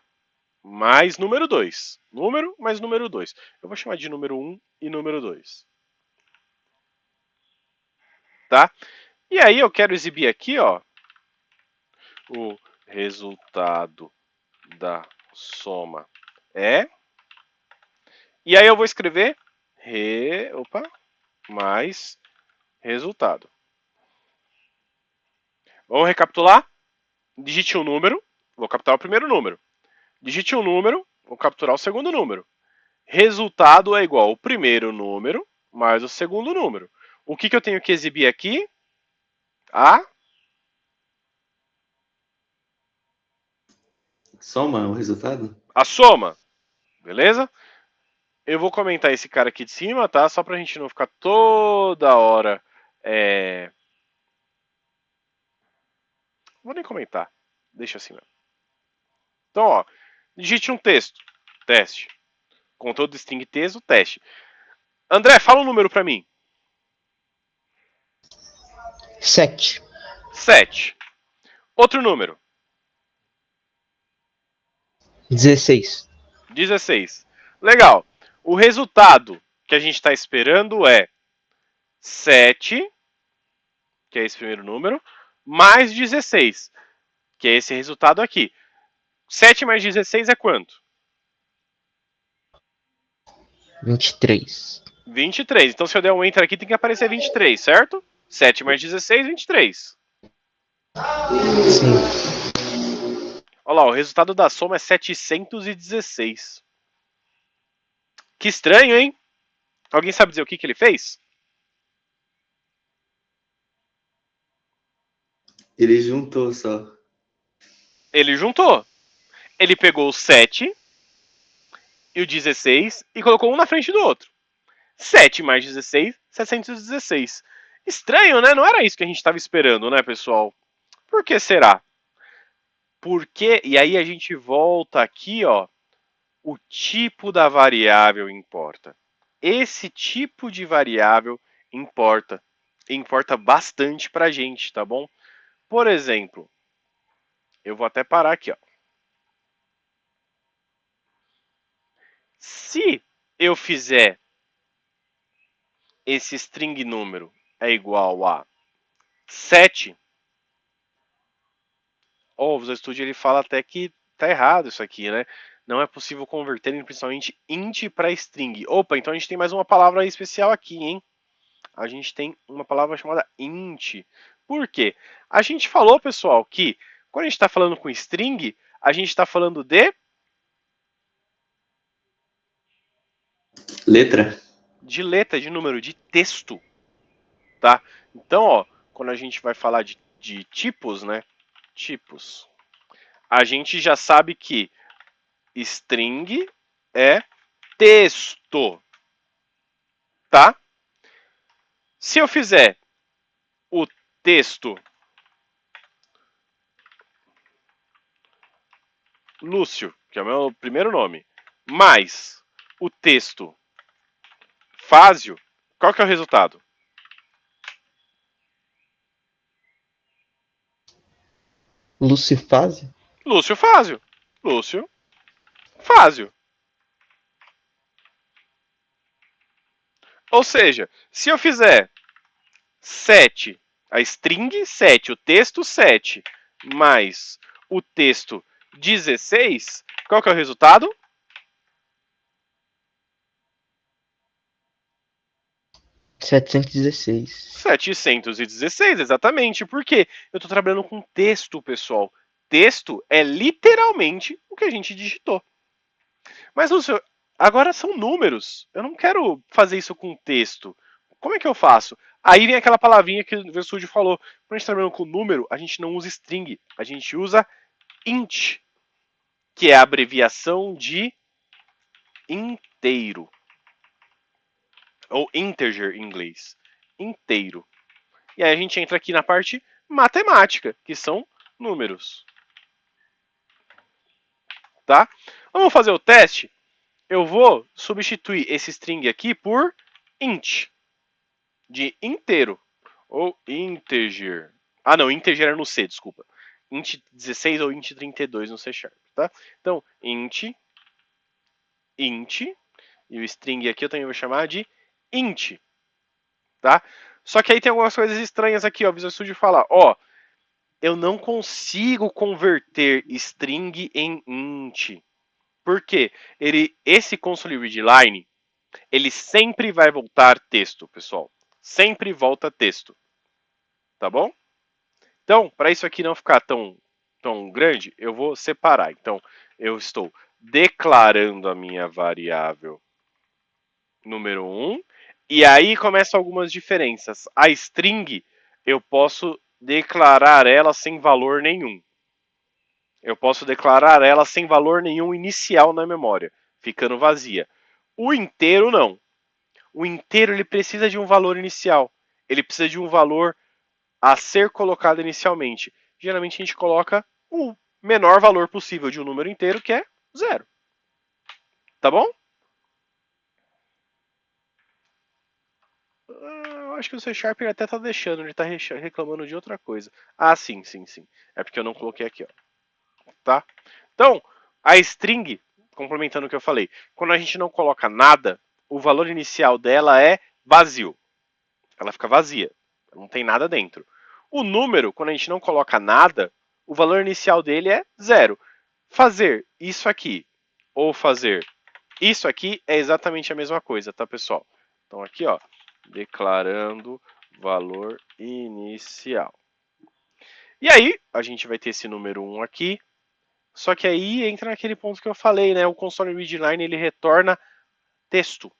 mais número 2. Número mais número 2. Eu vou chamar de número 1 e número 2. Tá? E aí eu quero exibir aqui, ó, o resultado da soma é. E aí eu vou escrever mais resultado. Vamos recapitular? Digite um número, vou capturar o primeiro número. Digite um número, vou capturar o segundo número. Resultado é igual ao primeiro número mais o segundo número. O que eu tenho que exibir aqui? Soma o resultado? A soma. Beleza? Eu vou comentar esse cara aqui de cima, tá? Só pra gente não ficar toda hora. Vou nem comentar. Deixa assim mesmo. Então, ó. Digite um texto. Teste. Conteúdo string texto, teste. André, fala um número pra mim. 7. 7. Outro número. 16. 16. Legal. O resultado que a gente está esperando é 7, que é esse primeiro número, mais 16, que é esse resultado aqui. 7 mais 16 é quanto? 23. 23. Então, se eu der um enter aqui, tem que aparecer 23, certo? 7 mais 16, 23. Sim. Olha lá, o resultado da soma é 716. Que estranho, hein? Alguém sabe dizer o que ele fez? Ele juntou só. Ele juntou. Ele pegou o 7 e o 16 e colocou um na frente do outro. 7 mais 16, 716. Estranho, né? Não era isso que a gente estava esperando, né, pessoal? Por que será? Porque, e aí a gente volta aqui, ó, o tipo da variável importa. Esse tipo de variável importa. Importa bastante pra gente, tá bom? Por exemplo, eu vou até parar aqui, ó. Se eu fizer esse string número é igual a 7, o Visual Studio ele fala até que tá errado isso aqui, né? Não é possível converter principalmente int para string. Opa, então a gente tem mais uma palavra especial aqui, hein? A gente tem uma palavra chamada int. Por quê? A gente falou, pessoal, que quando a gente está falando com string, a gente está falando de Letra. de número, de texto, tá? Então, ó, quando a gente vai falar de tipos, né? Tipos. A gente já sabe que string é texto, tá? Se eu fizer o texto Lúcio, que é o meu primeiro nome, mais o texto Fázio, qual que é o resultado? Lucifase? Lúcio Fázio. Lúcio Fázio. Ou seja, se eu fizer 7, a string 7, o texto 7, mais o texto 16, qual que é o resultado? 716. 716, exatamente. Por quê? Eu estou trabalhando com texto, pessoal. Texto é literalmente o que a gente digitou. Mas, Lúcio, agora são números. Eu não quero fazer isso com texto. Como é que eu faço? Aí vem aquela palavrinha que o Versude falou. Quando a gente está trabalhando com número, a gente não usa string. A gente usa int, que é a abreviação de inteiro. Ou integer em inglês. Inteiro. E aí a gente entra aqui na parte matemática, que são números. Tá? Vamos fazer o teste? Eu vou substituir esse string aqui por int, de inteiro, ou integer. Ah, não, integer é no C, desculpa. Int 16 ou int 32 no C Sharp, tá? Então, int, e o string aqui eu também vou chamar de int, tá? Só que aí tem algumas coisas estranhas aqui, ó. O Visual Studio fala, ó, eu não consigo converter string em int. Por quê? Esse console readline, ele sempre vai voltar texto, pessoal. Sempre volta texto. Tá bom? Então, para isso aqui não ficar tão grande, eu vou separar. Então, eu estou declarando a minha variável número 1. E aí começam algumas diferenças. A string, eu posso declarar ela sem valor nenhum. Eu posso declarar ela sem valor nenhum inicial na memória, ficando vazia. O inteiro não. O inteiro ele precisa de um valor inicial. Ele precisa de um valor a ser colocado inicialmente. Geralmente a gente coloca o menor valor possível de um número inteiro, que é 0. Tá bom? Eu acho que o C Sharp ele até tá deixando, ele tá reclamando de outra coisa. Ah, sim. É porque eu não coloquei aqui, ó. Tá? Então, a string, complementando o que eu falei, quando a gente não coloca nada, o valor inicial dela é vazio. Ela fica vazia. Não tem nada dentro. O número, quando a gente não coloca nada, o valor inicial dele é 0. Fazer isso aqui ou fazer isso aqui é exatamente a mesma coisa, tá, pessoal? Então aqui, ó, declarando valor inicial. E aí, a gente vai ter esse número 1 aqui. Só que aí entra naquele ponto que eu falei, né? O console readline ele retorna texto.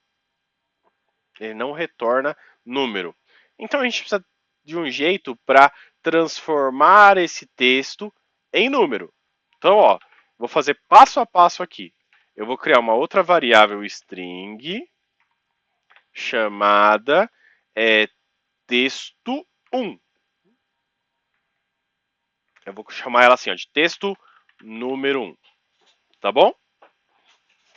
Ele não retorna número. Então a gente precisa de um jeito para transformar esse texto em número. Então, ó, vou fazer passo a passo aqui. Eu vou criar uma outra variável string chamada texto1. Eu vou chamar ela assim, ó, de texto número 1. Tá bom?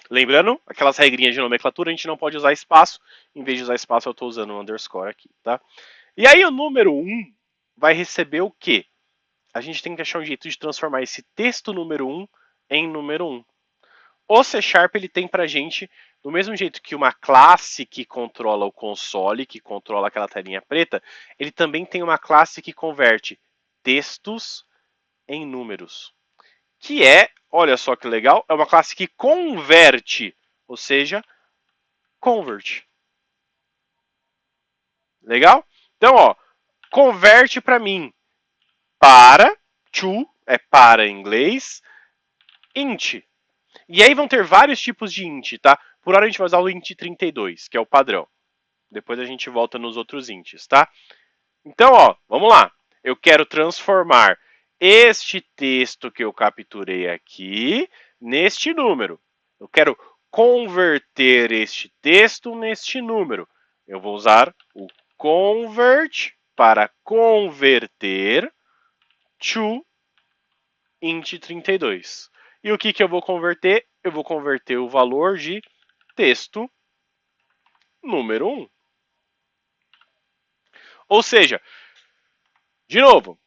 Lembrando, aquelas regrinhas de nomenclatura, a gente não pode usar espaço. Em vez de usar espaço, eu estou usando um underscore aqui, tá? E aí o número 1 vai receber o quê? A gente tem que achar um jeito de transformar esse texto número 1 em número 1. O C Sharp ele tem pra gente Do mesmo jeito que uma classe que controla o console, que controla aquela telinha preta, ele também tem uma classe que converte textos em números. Que é, olha só que legal, é uma classe que converte, ou seja, convert. Legal? Então, ó, converte para mim para, to, é para em inglês, int. E aí vão ter vários tipos de int, tá? Por hora a gente vai usar o int 32, que é o padrão. Depois a gente volta nos outros ints, tá? Então, ó, vamos lá. Eu quero transformar este texto que eu capturei aqui neste número. Eu quero converter este texto neste número. Eu vou usar o convert para converter to int 32. E o que eu vou converter? Eu vou converter o valor de texto número 1. Ou seja, de novo,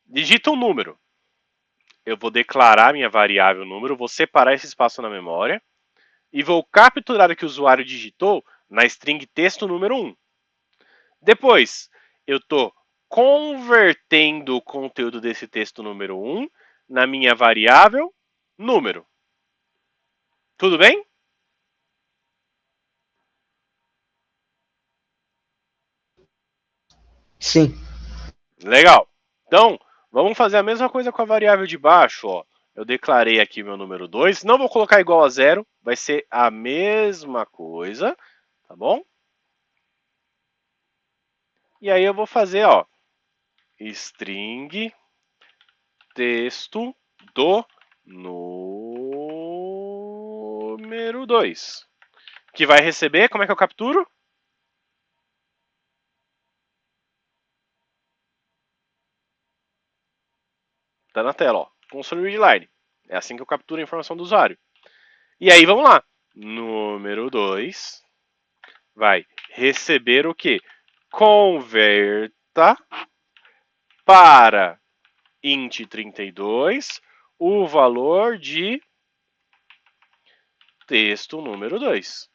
digita um número. Eu vou declarar minha variável número, vou separar esse espaço na memória e vou capturar o que o usuário digitou na string texto número 1. Depois, eu estou convertendo o conteúdo desse texto número 1 na minha variável número. Tudo bem? Sim. Legal. Então, vamos fazer a mesma coisa com a variável de baixo. Ó. Eu declarei aqui meu número 2. Não vou colocar igual a 0. Vai ser a mesma coisa. Tá bom? E aí eu vou fazer, ó, string texto do número 2. Que vai receber, como é que eu capturo? Tá na tela, ó. Console read line. É assim que eu capturo a informação do usuário. E aí, vamos lá. Número 2 vai receber o quê? Converta para int 32 o valor de texto número 2.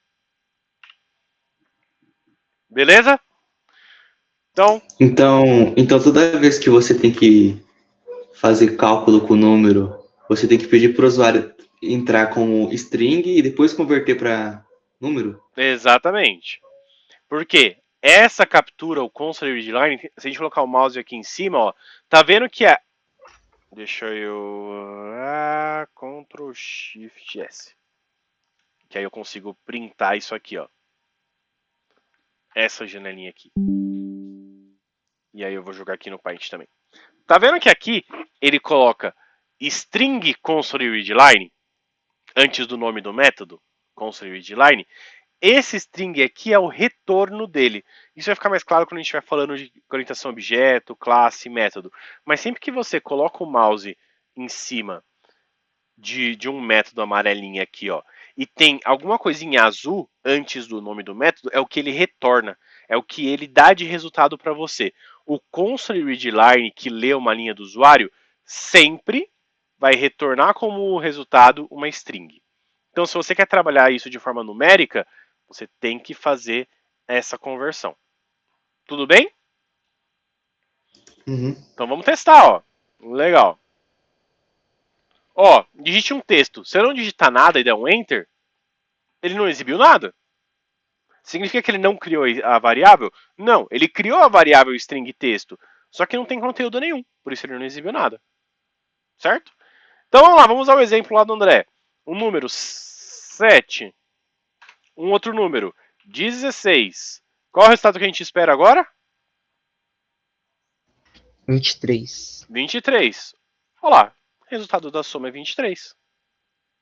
Beleza? Então toda vez que você tem que fazer cálculo com o número, você tem que pedir para o usuário entrar como string e depois converter para número? Exatamente. Porque essa captura, o console read line, se a gente colocar o mouse aqui em cima, ó, tá vendo que é. Deixa eu. Ctrl Shift S. Que aí eu consigo printar isso aqui, ó. Essa janelinha aqui. E aí eu vou jogar aqui no Paint também. Tá vendo que aqui ele coloca string console read line antes do nome do método, console read line? Esse string aqui é o retorno dele. Isso vai ficar mais claro quando a gente estiver falando de orientação a objeto, classe, método. Mas sempre que você coloca o mouse em cima de um método amarelinho aqui, ó, e tem alguma coisinha azul antes do nome do método, é o que ele retorna. É o que ele dá de resultado para você. O console read line, que lê uma linha do usuário, sempre vai retornar como resultado uma string. Então, se você quer trabalhar isso de forma numérica, você tem que fazer essa conversão. Tudo bem? Uhum. Então vamos testar, ó. Legal. Ó, digite um texto. Se eu não digitar nada e der um enter, ele não exibiu nada. Significa que ele não criou a variável? Não, ele criou a variável string texto, só que não tem conteúdo nenhum, por isso ele não exibiu nada. Certo? Então vamos lá, vamos usar o exemplo lá do André. Um número 7, um outro número 16. Qual é o resultado que a gente espera agora? 23. 23. Olha lá, o resultado da soma é 23.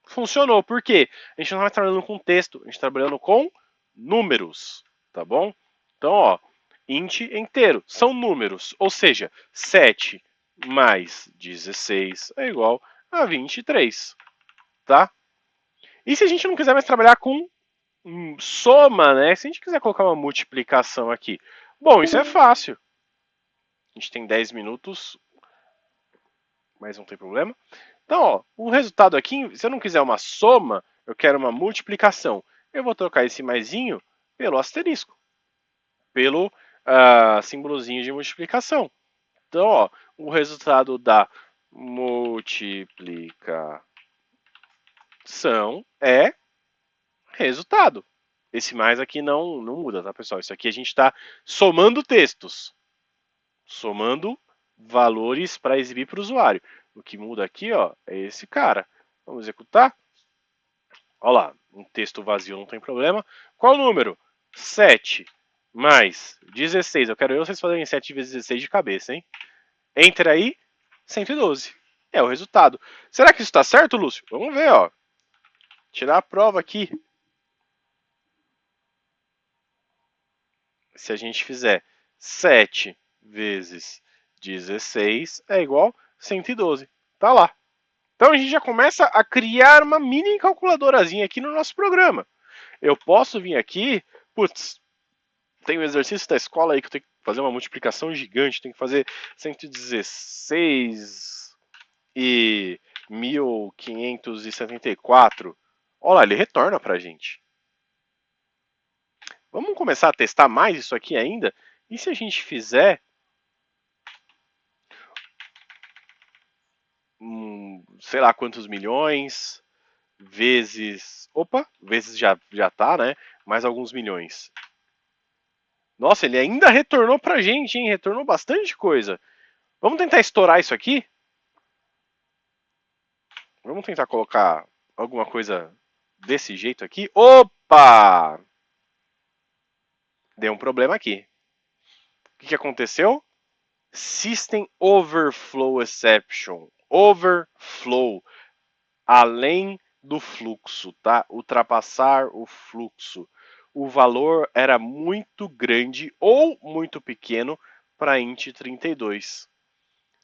Funcionou, por quê? A gente não está trabalhando com texto, a gente está trabalhando com números, tá bom? Então, ó, int inteiro, são números, ou seja, 7 mais 16 é igual a 23, tá? E se a gente não quiser mais trabalhar com soma, né? Se a gente quiser colocar uma multiplicação aqui, bom, isso é fácil. A gente tem 10 minutos, mas não tem problema. Então, ó, o resultado aqui, se eu não quiser uma soma, eu quero uma multiplicação. eu vou trocar esse maisinho pelo asterisco, pelo símbolozinho de multiplicação. Então, ó, o resultado da multiplicação é resultado. Esse mais aqui não muda, tá, pessoal? Isso aqui a gente está somando textos. Somando valores para exibir para o usuário. O que muda aqui, ó, é esse cara. Vamos executar. Olha lá, um texto vazio não tem problema. Qual o número? 7 mais 16. Eu quero vocês fazerem 7 vezes 16 de cabeça, hein? Enter aí, 112. É o resultado. Será que isso está certo, Lúcio? Vamos ver, ó. Tirar a prova aqui. Se a gente fizer 7 vezes 16 é igual a 112. Tá lá. Então a gente já começa a criar uma mini calculadorazinha aqui no nosso programa. Eu posso vir aqui, putz, tem um exercício da escola aí que eu tenho que fazer uma multiplicação gigante, tenho que fazer 116 e 1574. Olha lá, ele retorna pra gente. Vamos começar a testar mais isso aqui ainda? E se a gente fizer sei lá quantos milhões vezes... Opa, vezes já tá, né? Mais alguns milhões. Nossa, ele ainda retornou pra gente, hein? Retornou bastante coisa. Vamos tentar estourar isso aqui? Vamos tentar colocar alguma coisa desse jeito aqui. Opa! Deu um problema aqui. O que aconteceu? System Overflow Exception. Overflow. Além do fluxo, tá? Ultrapassar o fluxo. O valor era muito grande ou muito pequeno para int 32.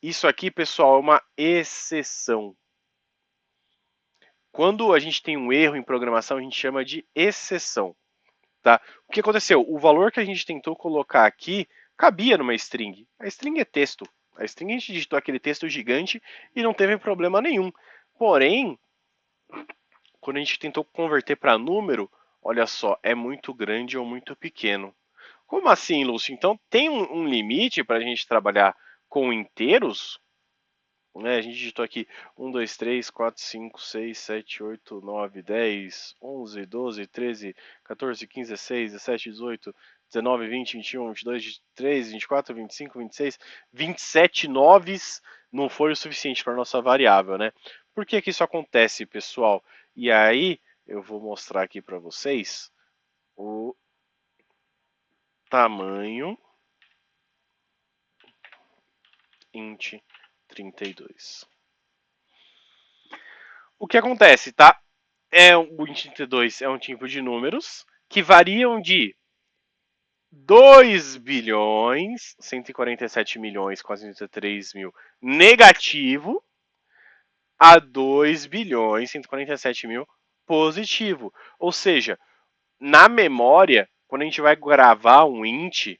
Isso aqui, pessoal, é uma exceção. Quando a gente tem um erro em programação, a gente chama de exceção. Tá? O que aconteceu? O valor que a gente tentou colocar aqui cabia numa string. A string é texto. A string a gente digitou aquele texto gigante e não teve problema nenhum. Porém, quando a gente tentou converter para número, olha só, é muito grande ou muito pequeno. Como assim, Lúcio? Então tem um limite para a gente trabalhar com inteiros? Né? A gente digitou aqui 1, 2, 3, 4, 5, 6, 7, 8, 9, 10, 11, 12, 13, 14, 15, 16, 17, 18, 19, 20, 21, 22, 23, 24, 25, 26, 27 noves não foi o suficiente para a nossa variável, né? Por que que isso acontece, pessoal? E aí eu vou mostrar aqui para vocês o tamanho int 32. O que acontece, tá? O int 32 é um tipo de números que variam de 2 bilhões, 147 milhões, quase 103 mil, negativo, a 2 bilhões, 147 mil, positivo. Ou seja, na memória, quando a gente vai gravar um int,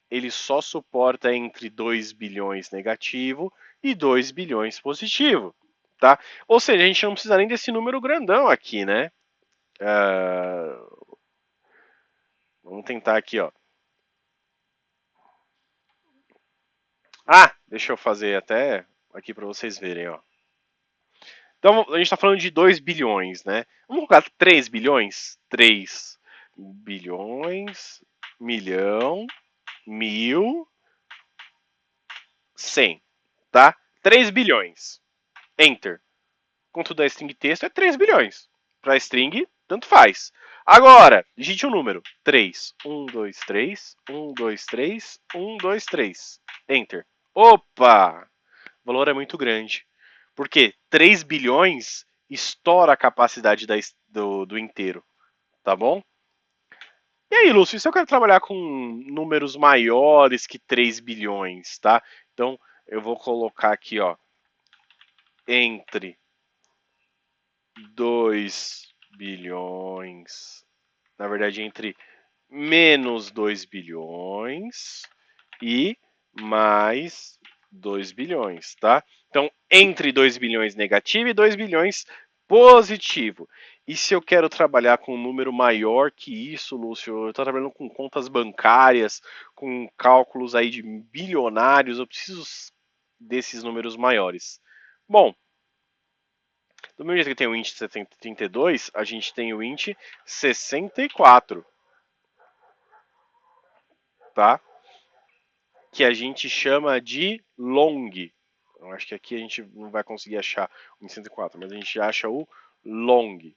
ele só suporta entre 2 bilhões negativo e 2 bilhões positivo. Tá? Ou seja, a gente não precisa nem desse número grandão aqui, né? Vamos tentar aqui, ó. Deixa eu fazer até aqui para vocês verem, ó. Então, a gente está falando de 2 bilhões, né? Vamos colocar 3 bilhões? 3 bilhões, milhão, mil, 100, tá? 3 bilhões. Enter. Conto da string texto é 3 bilhões. Para string, tanto faz. Agora, digite um número. 3. 1, 2, 3. 1, 2, 3. 1, 2, 3. Enter. Opa! O valor é muito grande. Porque 3 bilhões estoura a capacidade do inteiro. Tá bom? E aí, Lúcio, se eu quero trabalhar com números maiores que 3 bilhões, tá? Então, eu vou colocar aqui, ó, entre 2 bilhões, na verdade, entre menos 2 bilhões e mais 2 bilhões, tá? Então, entre 2 bilhões negativo e 2 bilhões positivo. E se eu quero trabalhar com um número maior que isso, Lúcio? Eu estou trabalhando com contas bancárias, com cálculos aí de bilionários, eu preciso desses números maiores. Bom, do mesmo jeito que tem o int 32, a gente tem o int 64, tá? Que a gente chama de long. Eu acho que aqui a gente não vai conseguir achar o int 64, mas a gente acha o long.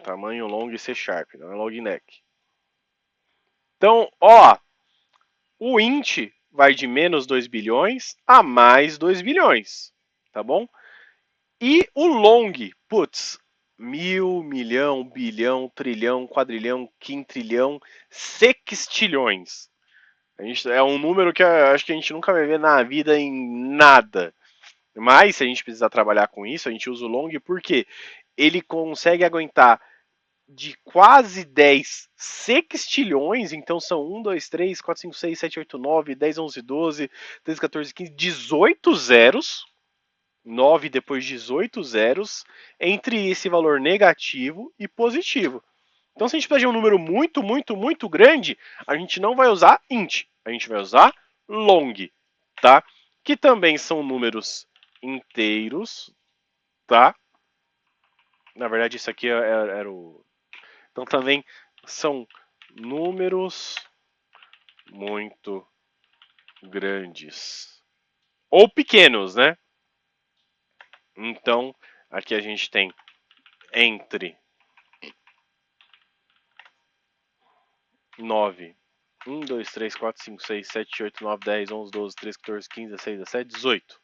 Tamanho long C#, não é long neck. Então, ó, o int vai de menos 2 bilhões a mais 2 bilhões, tá bom? E o long, putz, mil, milhão, bilhão, trilhão, quadrilhão, quintrilhão, sextilhões. É um número que eu acho que a gente nunca vai ver na vida em nada. Mas se a gente precisar trabalhar com isso, a gente usa o long porque ele consegue aguentar de quase 10 sextilhões, então são 1, 2, 3, 4, 5, 6, 7, 8, 9, 10, 11, 12, 13, 14, 15, 18 zeros, 9 depois 18 zeros, entre esse valor negativo e positivo. Então se a gente precisar de um número muito, muito, muito grande, a gente não vai usar int, a gente vai usar long, tá? Que também são números inteiros, tá? Na verdade isso aqui era o... Então também são números muito grandes. Ou pequenos, né? Então, aqui a gente tem entre 9, 1, 2, 3, 4, 5, 6, 7, 8, 9, 10, 11, 12, 13, 14, 15, 16, 17, 18.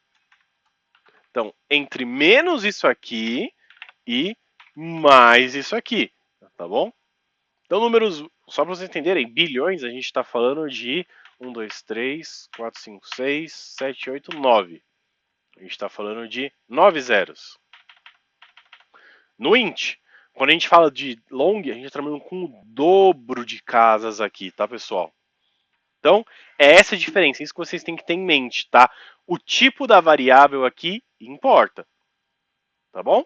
Então, entre menos isso aqui e mais isso aqui, tá bom? Então, números, só para vocês entenderem, bilhões, a gente está falando de 1, 2, 3, 4, 5, 6, 7, 8, 9. A gente está falando de 9 zeros. No int, quando a gente fala de long, a gente está trabalhando com o dobro de casas aqui, tá, pessoal? Então, é essa a diferença, isso que vocês têm que ter em mente, tá? O tipo da variável aqui importa, tá bom?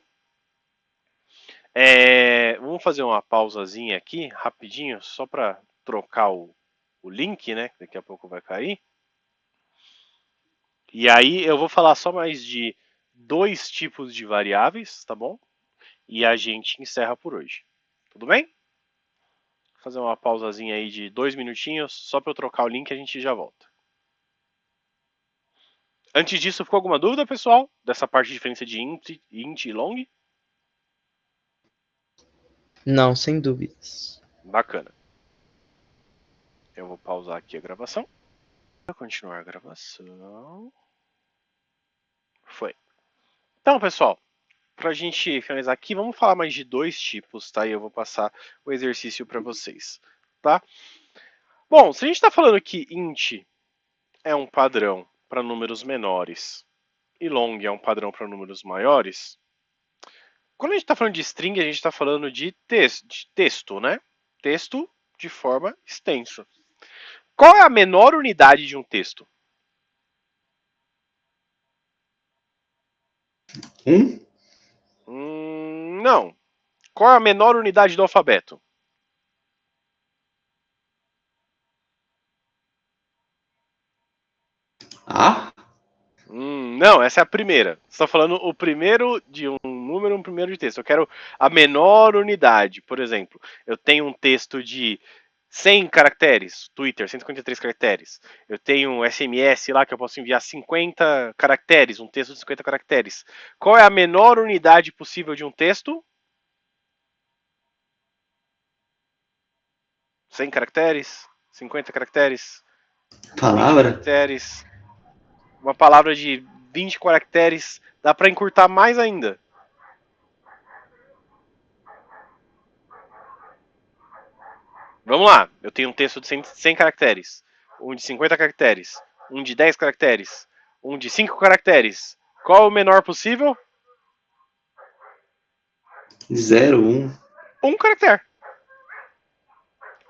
Vamos fazer uma pausazinha aqui, rapidinho, só para trocar o link, né? Que daqui a pouco vai cair. E aí eu vou falar só mais de 2 tipos de variáveis, tá bom? E a gente encerra por hoje. Tudo bem? Vou fazer uma pausazinha aí de 2 minutinhos, só para eu trocar o link e a gente já volta. Antes disso, ficou alguma dúvida, pessoal? Dessa parte de diferença de int e long? Não, sem dúvidas. Bacana. Eu vou pausar aqui a gravação. Vou continuar a gravação. Foi. Então, pessoal, para a gente finalizar aqui, vamos falar mais de 2 tipos, tá? E eu vou passar o exercício para vocês, tá? Bom, se a gente está falando que int é um padrão para números menores e long é um padrão para números maiores, quando a gente está falando de string, a gente está falando de texto, né? Texto de forma extensa. Qual é a menor unidade de um texto? 1? Não. Qual é a menor unidade do alfabeto? A? Não, essa é a primeira. Você está falando o primeiro de um número, um primeiro de texto. Eu quero a menor unidade. Por exemplo, eu tenho um texto de 100 caracteres, Twitter, 153 caracteres. Eu tenho um SMS lá que eu posso enviar 50 caracteres, um texto de 50 caracteres. Qual é a menor unidade possível de um texto? 100 caracteres? 50 caracteres? 20 Palavra? caracteres? Uma palavra de 20 caracteres, dá para encurtar mais ainda. Vamos lá, eu tenho um texto de 100 caracteres, um de 50 caracteres, um de 10 caracteres, um de 5 caracteres. Qual é o menor possível? 0, 1. Um caractere.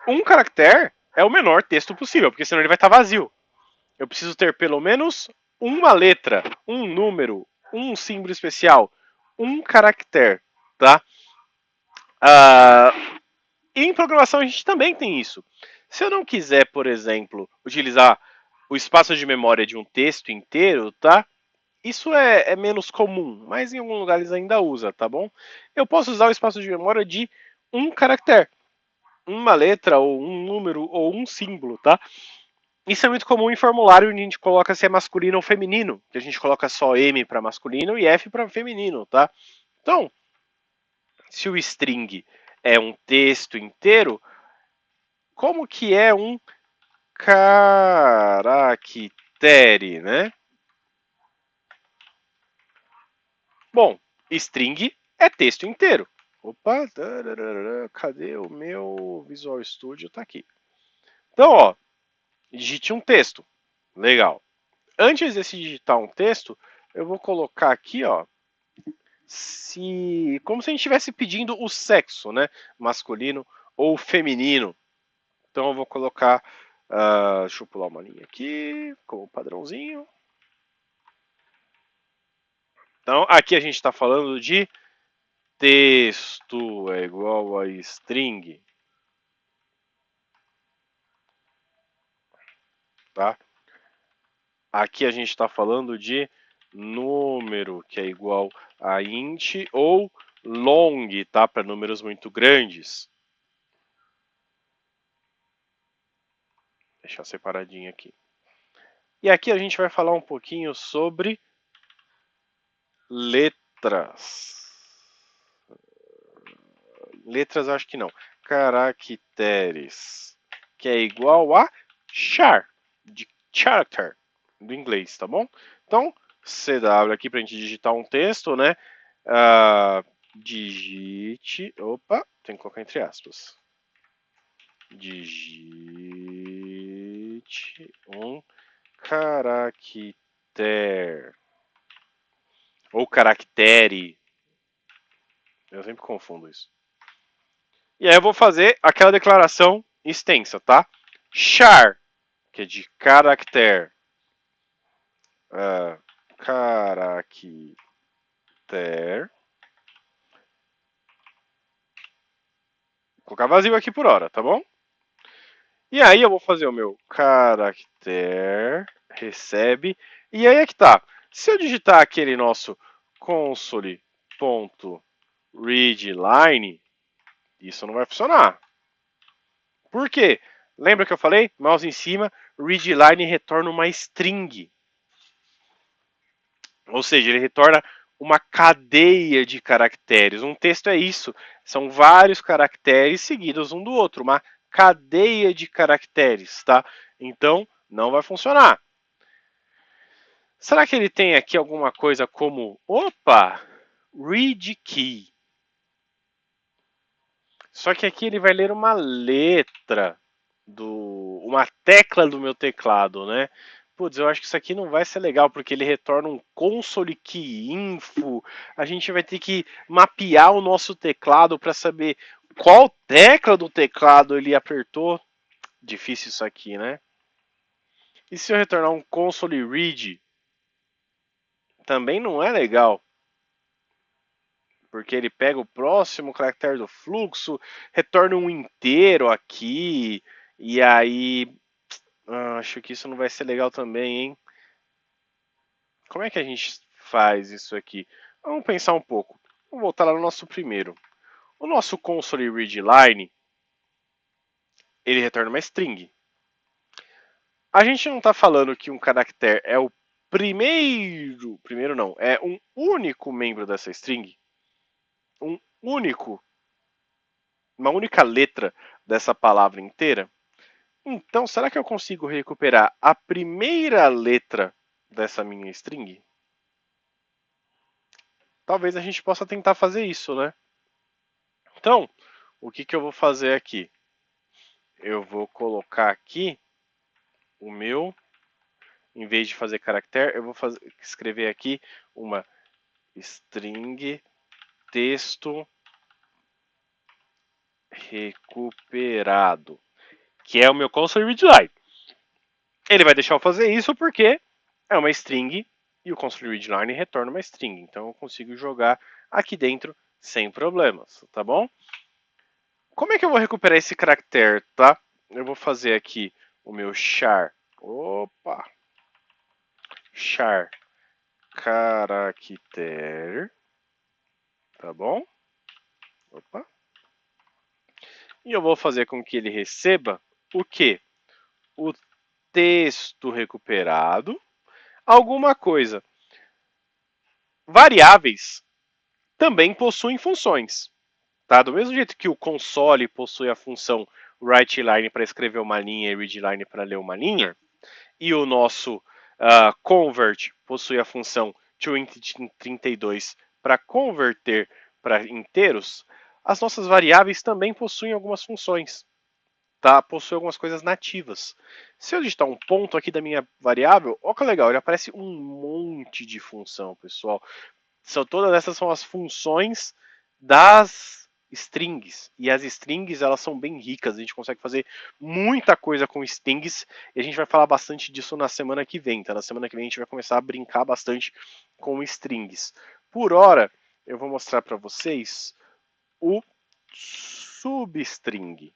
Um caractere é o menor texto possível, porque senão ele vai estar vazio. Eu preciso ter pelo menos uma letra, um número, um símbolo especial, um caractere, tá? E em programação a gente também tem isso. Se eu não quiser, por exemplo, utilizar o espaço de memória de um texto inteiro, tá? Isso é menos comum, mas em alguns lugares ainda usa, tá bom? Eu posso usar o espaço de memória de um caractere, uma letra, ou um número, ou um símbolo, tá? Isso é muito comum em formulário onde a gente coloca se é masculino ou feminino, que a gente coloca só M para masculino e F para feminino, tá? Então, se o string é um texto inteiro, como que é um caractere, né? Bom, string é texto inteiro. Opa, cadê o meu Visual Studio? Tá aqui. Então, ó, digite um texto. Legal. Antes de digitar um texto, eu vou colocar aqui, ó, como se a gente estivesse pedindo o sexo, né? Masculino ou feminino. Então eu vou colocar, deixa eu pular uma linha aqui, como padrãozinho. Então aqui a gente está falando de texto é igual a string, tá? Aqui a gente está falando de número, que é igual a int ou long, tá? Para números muito grandes. Deixar separadinho aqui. E aqui a gente vai falar um pouquinho sobre letras. Letras acho que não. Caracteres. Que é igual a char, de character, do inglês, tá bom? Então, CW aqui para a gente digitar um texto, né? Digite. Opa, tem que colocar entre aspas. Digite um caractere. Ou caractere. Eu sempre confundo isso. E aí eu vou fazer aquela declaração extensa, tá? Char, que é de caractere. Caractere. Vou colocar vazio aqui por hora, tá bom? E aí eu vou fazer o meu caractere, recebe. E aí é que tá. Se eu digitar aquele nosso console.readline, isso não vai funcionar. Por quê? Lembra que eu falei? Mouse em cima, readline retorna uma string. Ou seja, ele retorna uma cadeia de caracteres. Um texto é isso. São vários caracteres seguidos um do outro. Uma cadeia de caracteres, tá? Então, não vai funcionar. Será que ele tem aqui alguma coisa como... Opa! Read key. Só que aqui ele vai ler uma letra, uma tecla do meu teclado, né? Putz, eu acho que isso aqui não vai ser legal, porque ele retorna um console key info. A gente vai ter que mapear o nosso teclado para saber qual tecla do teclado ele apertou. Difícil isso aqui, né? E se eu retornar um console read? Também não é legal. Porque ele pega o próximo caractere do fluxo, retorna um inteiro aqui, e aí... acho que isso não vai ser legal também, hein? Como é que a gente faz isso aqui? Vamos pensar um pouco. Vamos voltar lá no nosso primeiro. O nosso console readline, ele retorna uma string. A gente não está falando que um caractere é o primeiro não, é um único membro dessa string. Uma única letra dessa palavra inteira. Então, será que eu consigo recuperar a primeira letra dessa minha string? Talvez a gente possa tentar fazer isso, né? Então, o que eu vou fazer aqui? Eu vou colocar aqui o meu, em vez de fazer caractere, eu vou escrever aqui uma string texto recuperado, que é o meu console readline. Ele vai deixar eu fazer isso porque é uma string e o console readline retorna uma string. Então eu consigo jogar aqui dentro sem problemas, tá bom? Como é que eu vou recuperar esse caractere, tá? Eu vou fazer aqui o meu char. Opa! Char caractere. Tá bom? Opa. E eu vou fazer com que ele receba o quê? O texto recuperado. Alguma coisa. Variáveis também possuem funções. Tá? Do mesmo jeito que o console possui a função writeLine para escrever uma linha e readLine para ler uma linha, e o nosso convert possui a função toInt32 para converter para inteiros, as nossas variáveis também possuem algumas funções. Tá? Possui algumas coisas nativas. Se eu digitar um ponto aqui da minha variável, olha que legal, ele aparece um monte de função, pessoal. Todas essas são as funções das strings. E as strings, elas são bem ricas. A gente consegue fazer muita coisa com strings. E a gente vai falar bastante disso na semana que vem. Tá? Na semana que vem a gente vai começar a brincar bastante com strings. Por hora, eu vou mostrar para vocês o substring.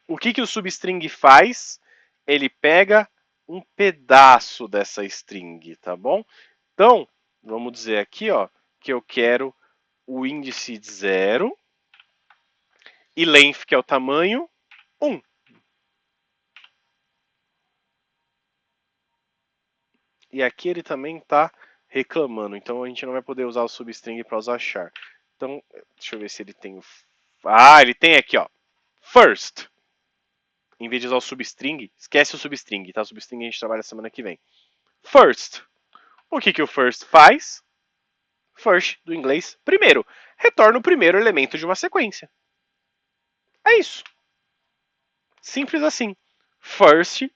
O que o substring faz? Ele pega um pedaço dessa string, tá bom? Então, vamos dizer aqui, ó, que eu quero o índice de 0 e length, que é o tamanho, 1. E aqui ele também está reclamando, então a gente não vai poder usar o substring para usar char. Então, deixa eu ver se ele tem o... Ah, ele tem aqui, ó, first. Em vez de usar o substring, esquece o substring, tá? O substring a gente trabalha semana que vem. First. O que o first faz? First, do inglês, primeiro. Retorna o primeiro elemento de uma sequência. É isso. Simples assim. First,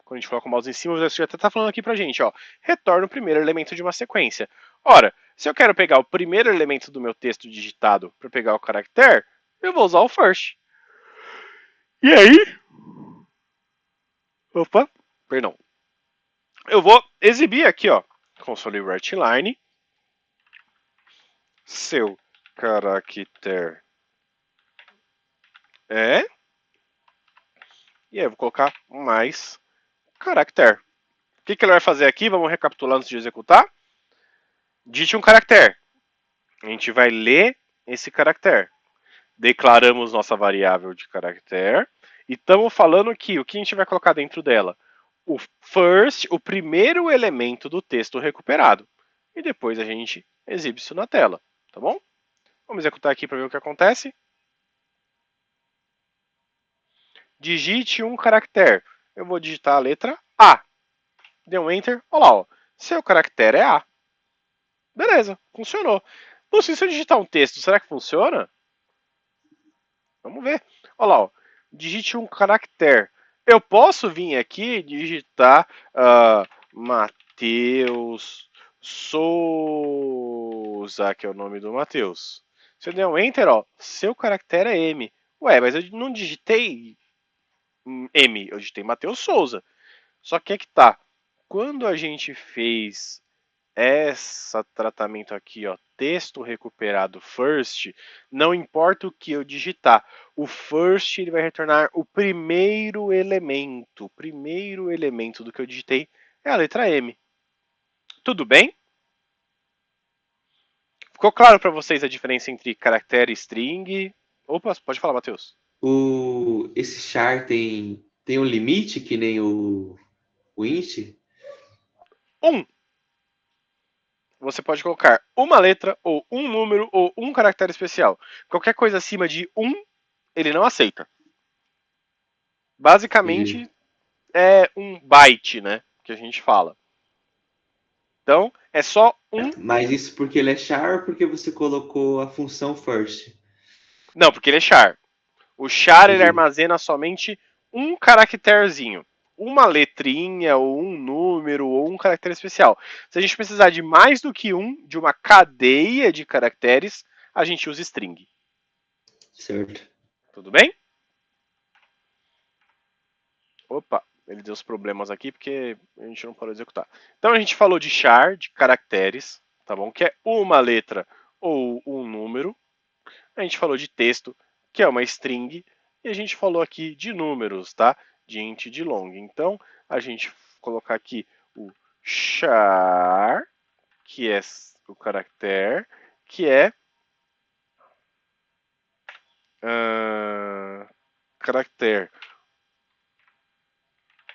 quando a gente coloca o mouse em cima, o já até está falando aqui pra gente, ó. Retorna o primeiro elemento de uma sequência. Ora, se eu quero pegar o primeiro elemento do meu texto digitado para pegar o caractere, eu vou usar o first. E aí? Opa, perdão. Eu vou exibir aqui, ó, console writeLine, seu caractere é, e aí eu vou colocar mais caractere. O que ele vai fazer aqui? Vamos recapitular antes de executar. Digite um caractere. A gente vai ler esse caractere. Declaramos nossa variável de caractere. E estamos falando que o que a gente vai colocar dentro dela? O first, o primeiro elemento do texto recuperado. E depois a gente exibe isso na tela. Tá bom? Vamos executar aqui para ver o que acontece. Digite um caractere. Eu vou digitar a letra A. Deu um Enter. Olha lá, ó. Seu caractere é A. Beleza, funcionou. Não sei se eu digitar um texto, será que funciona? Vamos ver. Olha lá, ó. Digite um caractere. Eu posso vir aqui e digitar Matheus Souza, que é o nome do Matheus. Se eu der um Enter, ó, seu caractere é M. Ué, mas eu não digitei M, eu digitei Matheus Souza. Só que é que tá. Quando a gente fez esse tratamento aqui, ó, texto recuperado first, não importa o que eu digitar, o first ele vai retornar o primeiro elemento. O primeiro elemento do que eu digitei é a letra M. Tudo bem? Ficou claro para vocês a diferença entre caractere e string? Opa, pode falar, Matheus. Esse char tem um limite que nem o int? 1. Você pode colocar uma letra, ou um número, ou um caractere especial. Qualquer coisa acima de 1, ele não aceita. Basicamente, é um byte, né? Que a gente fala. Então, é só um. Mas isso porque ele é char ou porque você colocou a função first? Não, porque ele é char. O char ele Entendi. armazena somente um caracterezinho. Uma letrinha, ou um número, ou um caractere especial. Se a gente precisar de mais do que um, de uma cadeia de caracteres, a gente usa string. Certo. Tudo bem? Opa, ele deu os problemas aqui porque a gente não parou de executar. Então a gente falou de char, de caracteres, tá bom? Que é uma letra ou um número. A gente falou de texto, que é uma string, e a gente falou aqui de números, tá? De int e de long. Então, a gente colocar aqui o char, que é o caractere, que é caractere,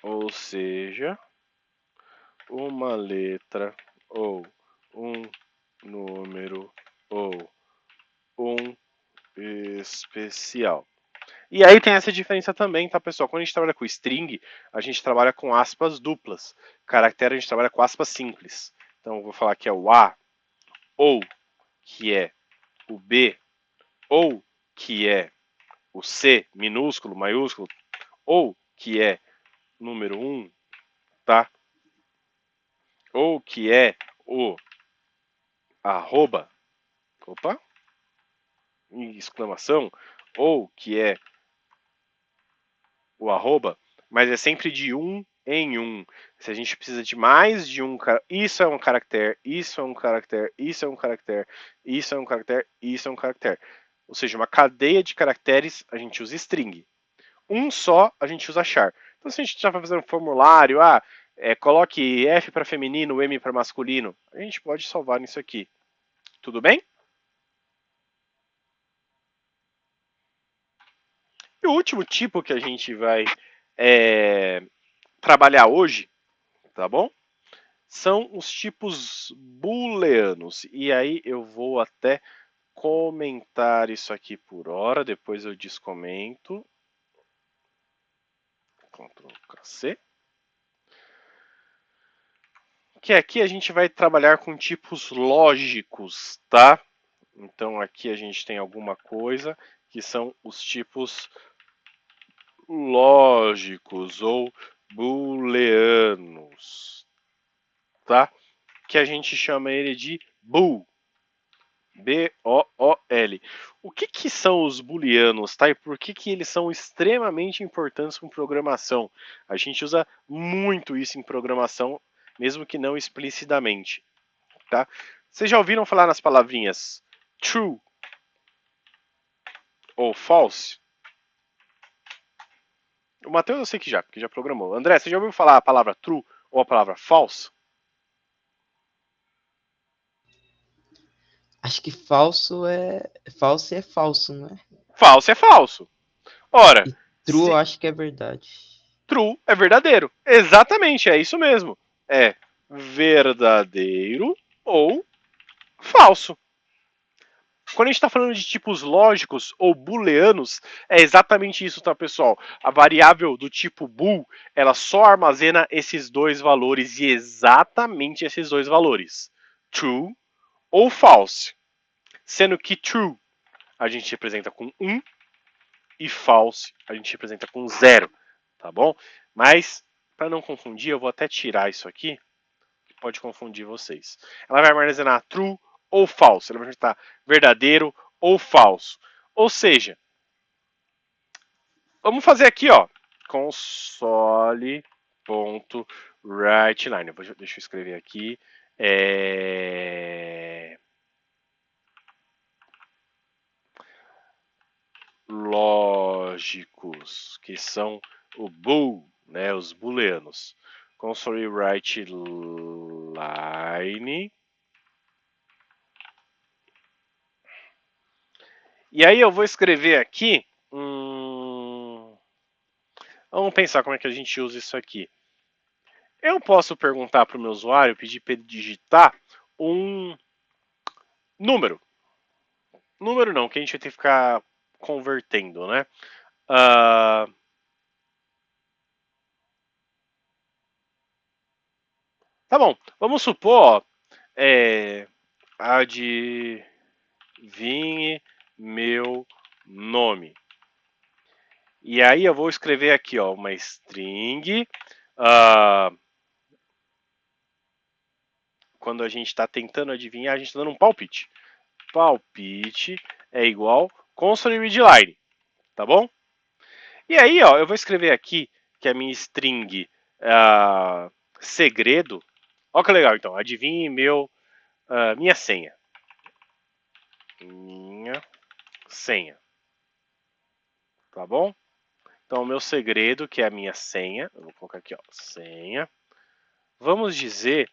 ou seja, uma letra ou um número ou um especial. E aí tem essa diferença também, tá, pessoal? Quando a gente trabalha com string, a gente trabalha com aspas duplas. Caractere a gente trabalha com aspas simples. Então eu vou falar que é o A, ou que é o B, ou que é o C, minúsculo, maiúsculo, ou que é número 1, tá? Ou que é o arroba, opa, exclamação, ou que é o arroba, mas é sempre de um em um. Se a gente precisa de mais de um, isso é um caractere, isso é um caractere, isso é um caractere, isso é um caractere, isso é um caractere. Ou seja, uma cadeia de caracteres a gente usa string. Um só a gente usa char. Então se a gente já vai fazer um formulário, coloque F para feminino, M para masculino, a gente pode salvar nisso aqui. Tudo bem? E o último tipo que a gente vai trabalhar hoje, tá bom? São os tipos booleanos. E aí eu vou até comentar isso aqui por hora, depois eu descomento. Ctrl C. Que aqui a gente vai trabalhar com tipos lógicos, tá? Então aqui a gente tem alguma coisa que são os tipos lógicos ou booleanos, tá? Que a gente chama ele de bool. B-O-O-L. O que são os booleanos, tá? E por que eles são extremamente importantes com programação? A gente usa muito isso em programação, mesmo que não explicitamente, tá? Vocês já ouviram falar nas palavrinhas true ou false? O Matheus eu sei que já, porque já programou. André, você já ouviu falar a palavra true ou a palavra false? Acho que falso é. Falso é falso, né? False é falso. Ora, E true eu se acho que é verdade. true é verdadeiro. Exatamente, é isso mesmo. É verdadeiro ou falso. Quando a gente está falando de tipos lógicos ou booleanos, é exatamente isso, tá, pessoal? A variável do tipo bool, ela só armazena esses dois valores e exatamente esses dois valores. True ou false. Sendo que true a gente representa com 1 e false a gente representa com 0, tá bom? Mas, para não confundir, eu vou até tirar isso aqui, que pode confundir vocês. Ela vai armazenar true ou false, ela vai representar verdadeiro ou falso. Ou seja, vamos fazer aqui, ó, console.writeLine. Deixa eu escrever aqui. Lógicos, que são o bool, né, os booleanos. Console write line. E aí eu vou escrever aqui. Vamos pensar como é que a gente usa isso aqui. Eu posso perguntar para o meu usuário, pedir para ele digitar um número. Número não, que a gente vai ter que ficar convertendo, né? Tá bom, vamos supor, ó, adivinhe meu nome. E aí eu vou escrever aqui, ó, uma string. Quando a gente está tentando adivinhar, a gente está dando um palpite. Palpite é igual console readline, tá bom? E aí, ó, eu vou escrever aqui que a minha string segredo. Ó que legal, então. Adivinhe minha senha. Minha senha. tá bom? Então, o meu segredo, que é a minha senha, eu vou colocar aqui, ó, senha. Vamos dizer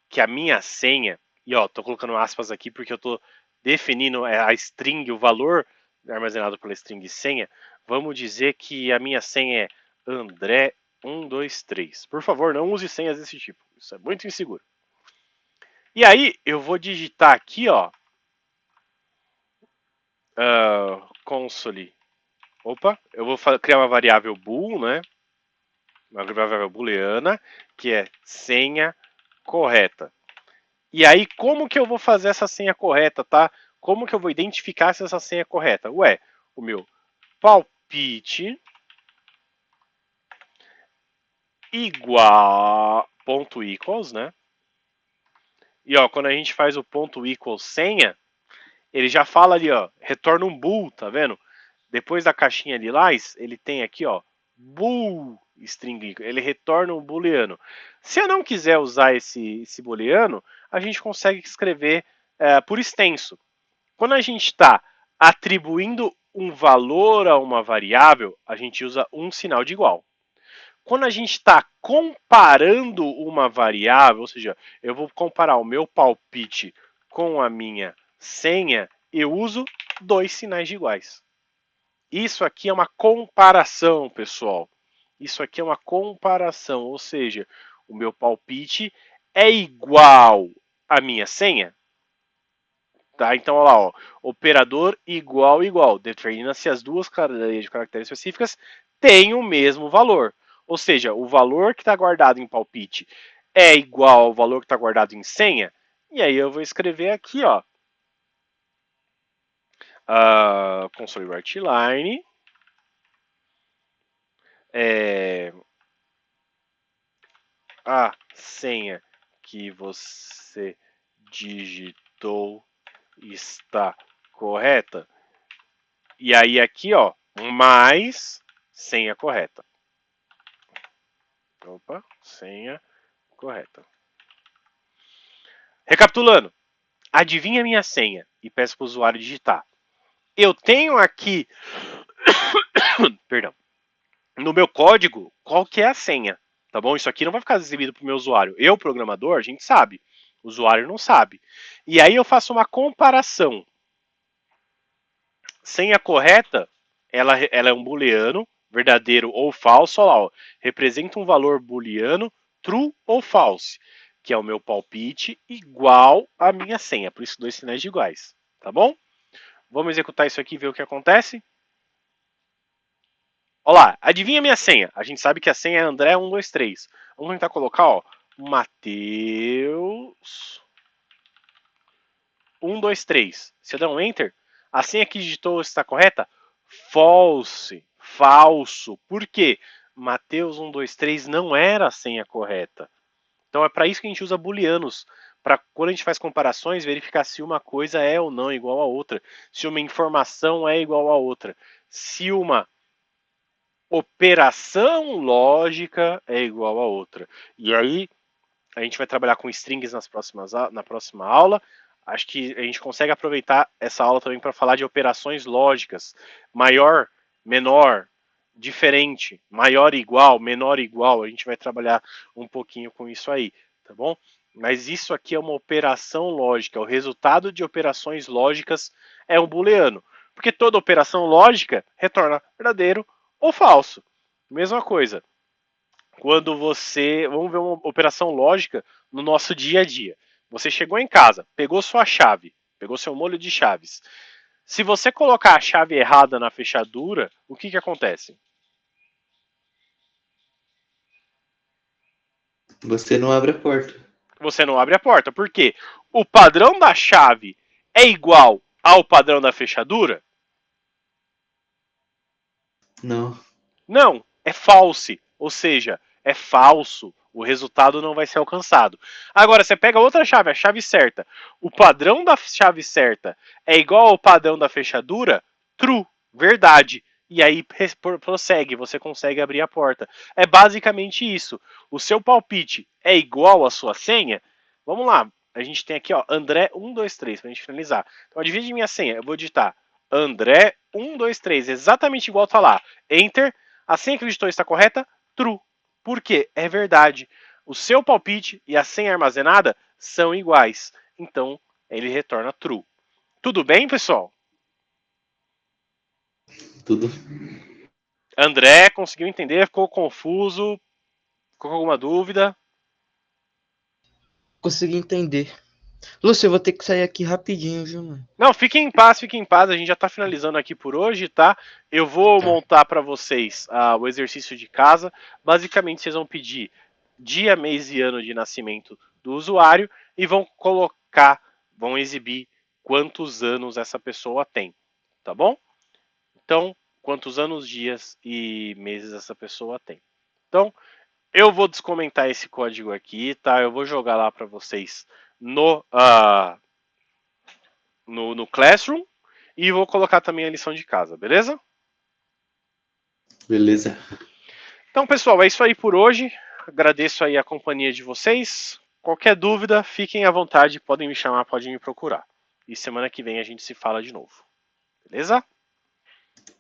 que a minha senha, e ó, tô colocando aspas aqui porque eu tô definindo a string, o valor armazenado pela string senha. Vamos dizer que a minha senha é André123. Por favor, não use senhas desse tipo. Isso é muito inseguro. E aí, eu vou digitar aqui, ó, console. Opa, eu vou criar uma variável bool, né? Uma variável booleana, que é senha correta. E aí, como que eu vou fazer essa senha correta, tá? Como que eu vou identificar se essa senha é correta? Ué, o meu palpite igual ponto equals, né? E ó, quando a gente faz o ponto equals senha, ele já fala ali, ó, retorna um bool, tá vendo? Depois da caixinha lilás, ele tem aqui, ó, bool string, ele retorna um booleano. Se eu não quiser usar esse booleano, a gente consegue escrever por extenso. Quando a gente está atribuindo um valor a uma variável, a gente usa um sinal de igual. Quando a gente está comparando uma variável, ou seja, eu vou comparar o meu palpite com a minha senha, eu uso dois sinais de iguais. Isso aqui é uma comparação, pessoal. Isso aqui é uma comparação, ou seja, o meu palpite é igual à minha senha. Tá? Então, olha lá, ó, operador igual igual, determina se as duas cadeias de caracteres específicas têm o mesmo valor. Ou seja, o valor que está guardado em palpite é igual ao valor que está guardado em senha. E aí eu vou escrever aqui, ó, console writeline, a senha que você digitou está correta. E aí aqui, ó, mais senha correta. Opa, senha correta. Recapitulando, adivinha a minha senha e peço para o usuário digitar. Eu tenho aqui, perdão, no meu código, qual que é a senha, tá bom? Isso aqui não vai ficar exibido para o meu usuário. Eu, programador, a gente sabe. O usuário não sabe. E aí eu faço uma comparação. Senha correta, ela é um booleano, verdadeiro ou falso. Olha lá, ó, representa um valor booleano, true ou false, que é o meu palpite igual à minha senha. Por isso, dois sinais de iguais. Tá bom? Vamos executar isso aqui e ver o que acontece. Olha lá, adivinha a minha senha? A gente sabe que a senha é André123. Vamos tentar colocar, ó, Mateus 123. Se eu der um Enter, a senha que digitou está correta? False. Falso. Por quê? Mateus 123 não era a senha correta. Então é para isso que a gente usa booleanos. Para quando a gente faz comparações, verificar se uma coisa é ou não igual a outra. Se uma informação é igual a outra. Se uma operação lógica é igual a outra. E aí a gente vai trabalhar com strings na próxima aula. Acho que a gente consegue aproveitar essa aula também para falar de operações lógicas. Maior, menor, diferente, maior igual, menor igual. A gente vai trabalhar um pouquinho com isso aí, tá bom? Mas isso aqui é uma operação lógica. O resultado de operações lógicas é um booleano. Porque toda operação lógica retorna verdadeiro ou falso. Mesma coisa. Quando você. Vamos ver uma operação lógica no nosso dia a dia. Você chegou em casa, pegou sua chave, pegou seu molho de chaves. Se você colocar a chave errada na fechadura, o que acontece? Você não abre a porta. Você não abre a porta. Por quê? O padrão da chave é igual ao padrão da fechadura? Não. Não, é false. Ou seja, é falso. O resultado não vai ser alcançado. Agora, você pega outra chave, a chave certa. O padrão da chave certa é igual ao padrão da fechadura? True, verdade. E aí prossegue, você consegue abrir a porta. É basicamente isso. O seu palpite é igual à sua senha? Vamos lá. A gente tem aqui, ó, André123, pra gente finalizar. Então, adivinha minha senha. Eu vou digitar André 123, exatamente igual tá lá. Enter. A senha que digitou está correta? True. Por quê? É verdade. O seu palpite e a senha armazenada são iguais. Então, ele retorna true. Tudo bem, pessoal? Tudo. André, conseguiu entender? Ficou confuso? Ficou com alguma dúvida? Consegui entender. Lúcio, eu vou ter que sair aqui rapidinho, viu, mano? Não, fiquem em paz, fiquem em paz. A gente já tá finalizando aqui por hoje, tá? Eu vou Tá. montar para vocês o exercício de casa. Basicamente, vocês vão pedir dia, mês e ano de nascimento do usuário e vão colocar, vão exibir quantos anos essa pessoa tem, tá bom? Então, quantos anos, dias e meses essa pessoa tem. Então, eu vou descomentar esse código aqui, tá? Eu vou jogar lá para vocês no Classroom e vou colocar também a lição de casa, beleza? Beleza. Então, pessoal, é isso aí por hoje. Agradeço aí a companhia de vocês. Qualquer dúvida, fiquem à vontade, podem me chamar, podem me procurar. E semana que vem a gente se fala de novo. Beleza?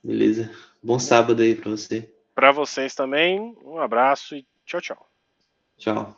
Beleza. Bom sábado aí pra você. Para vocês também, um abraço e tchau, tchau. Tchau.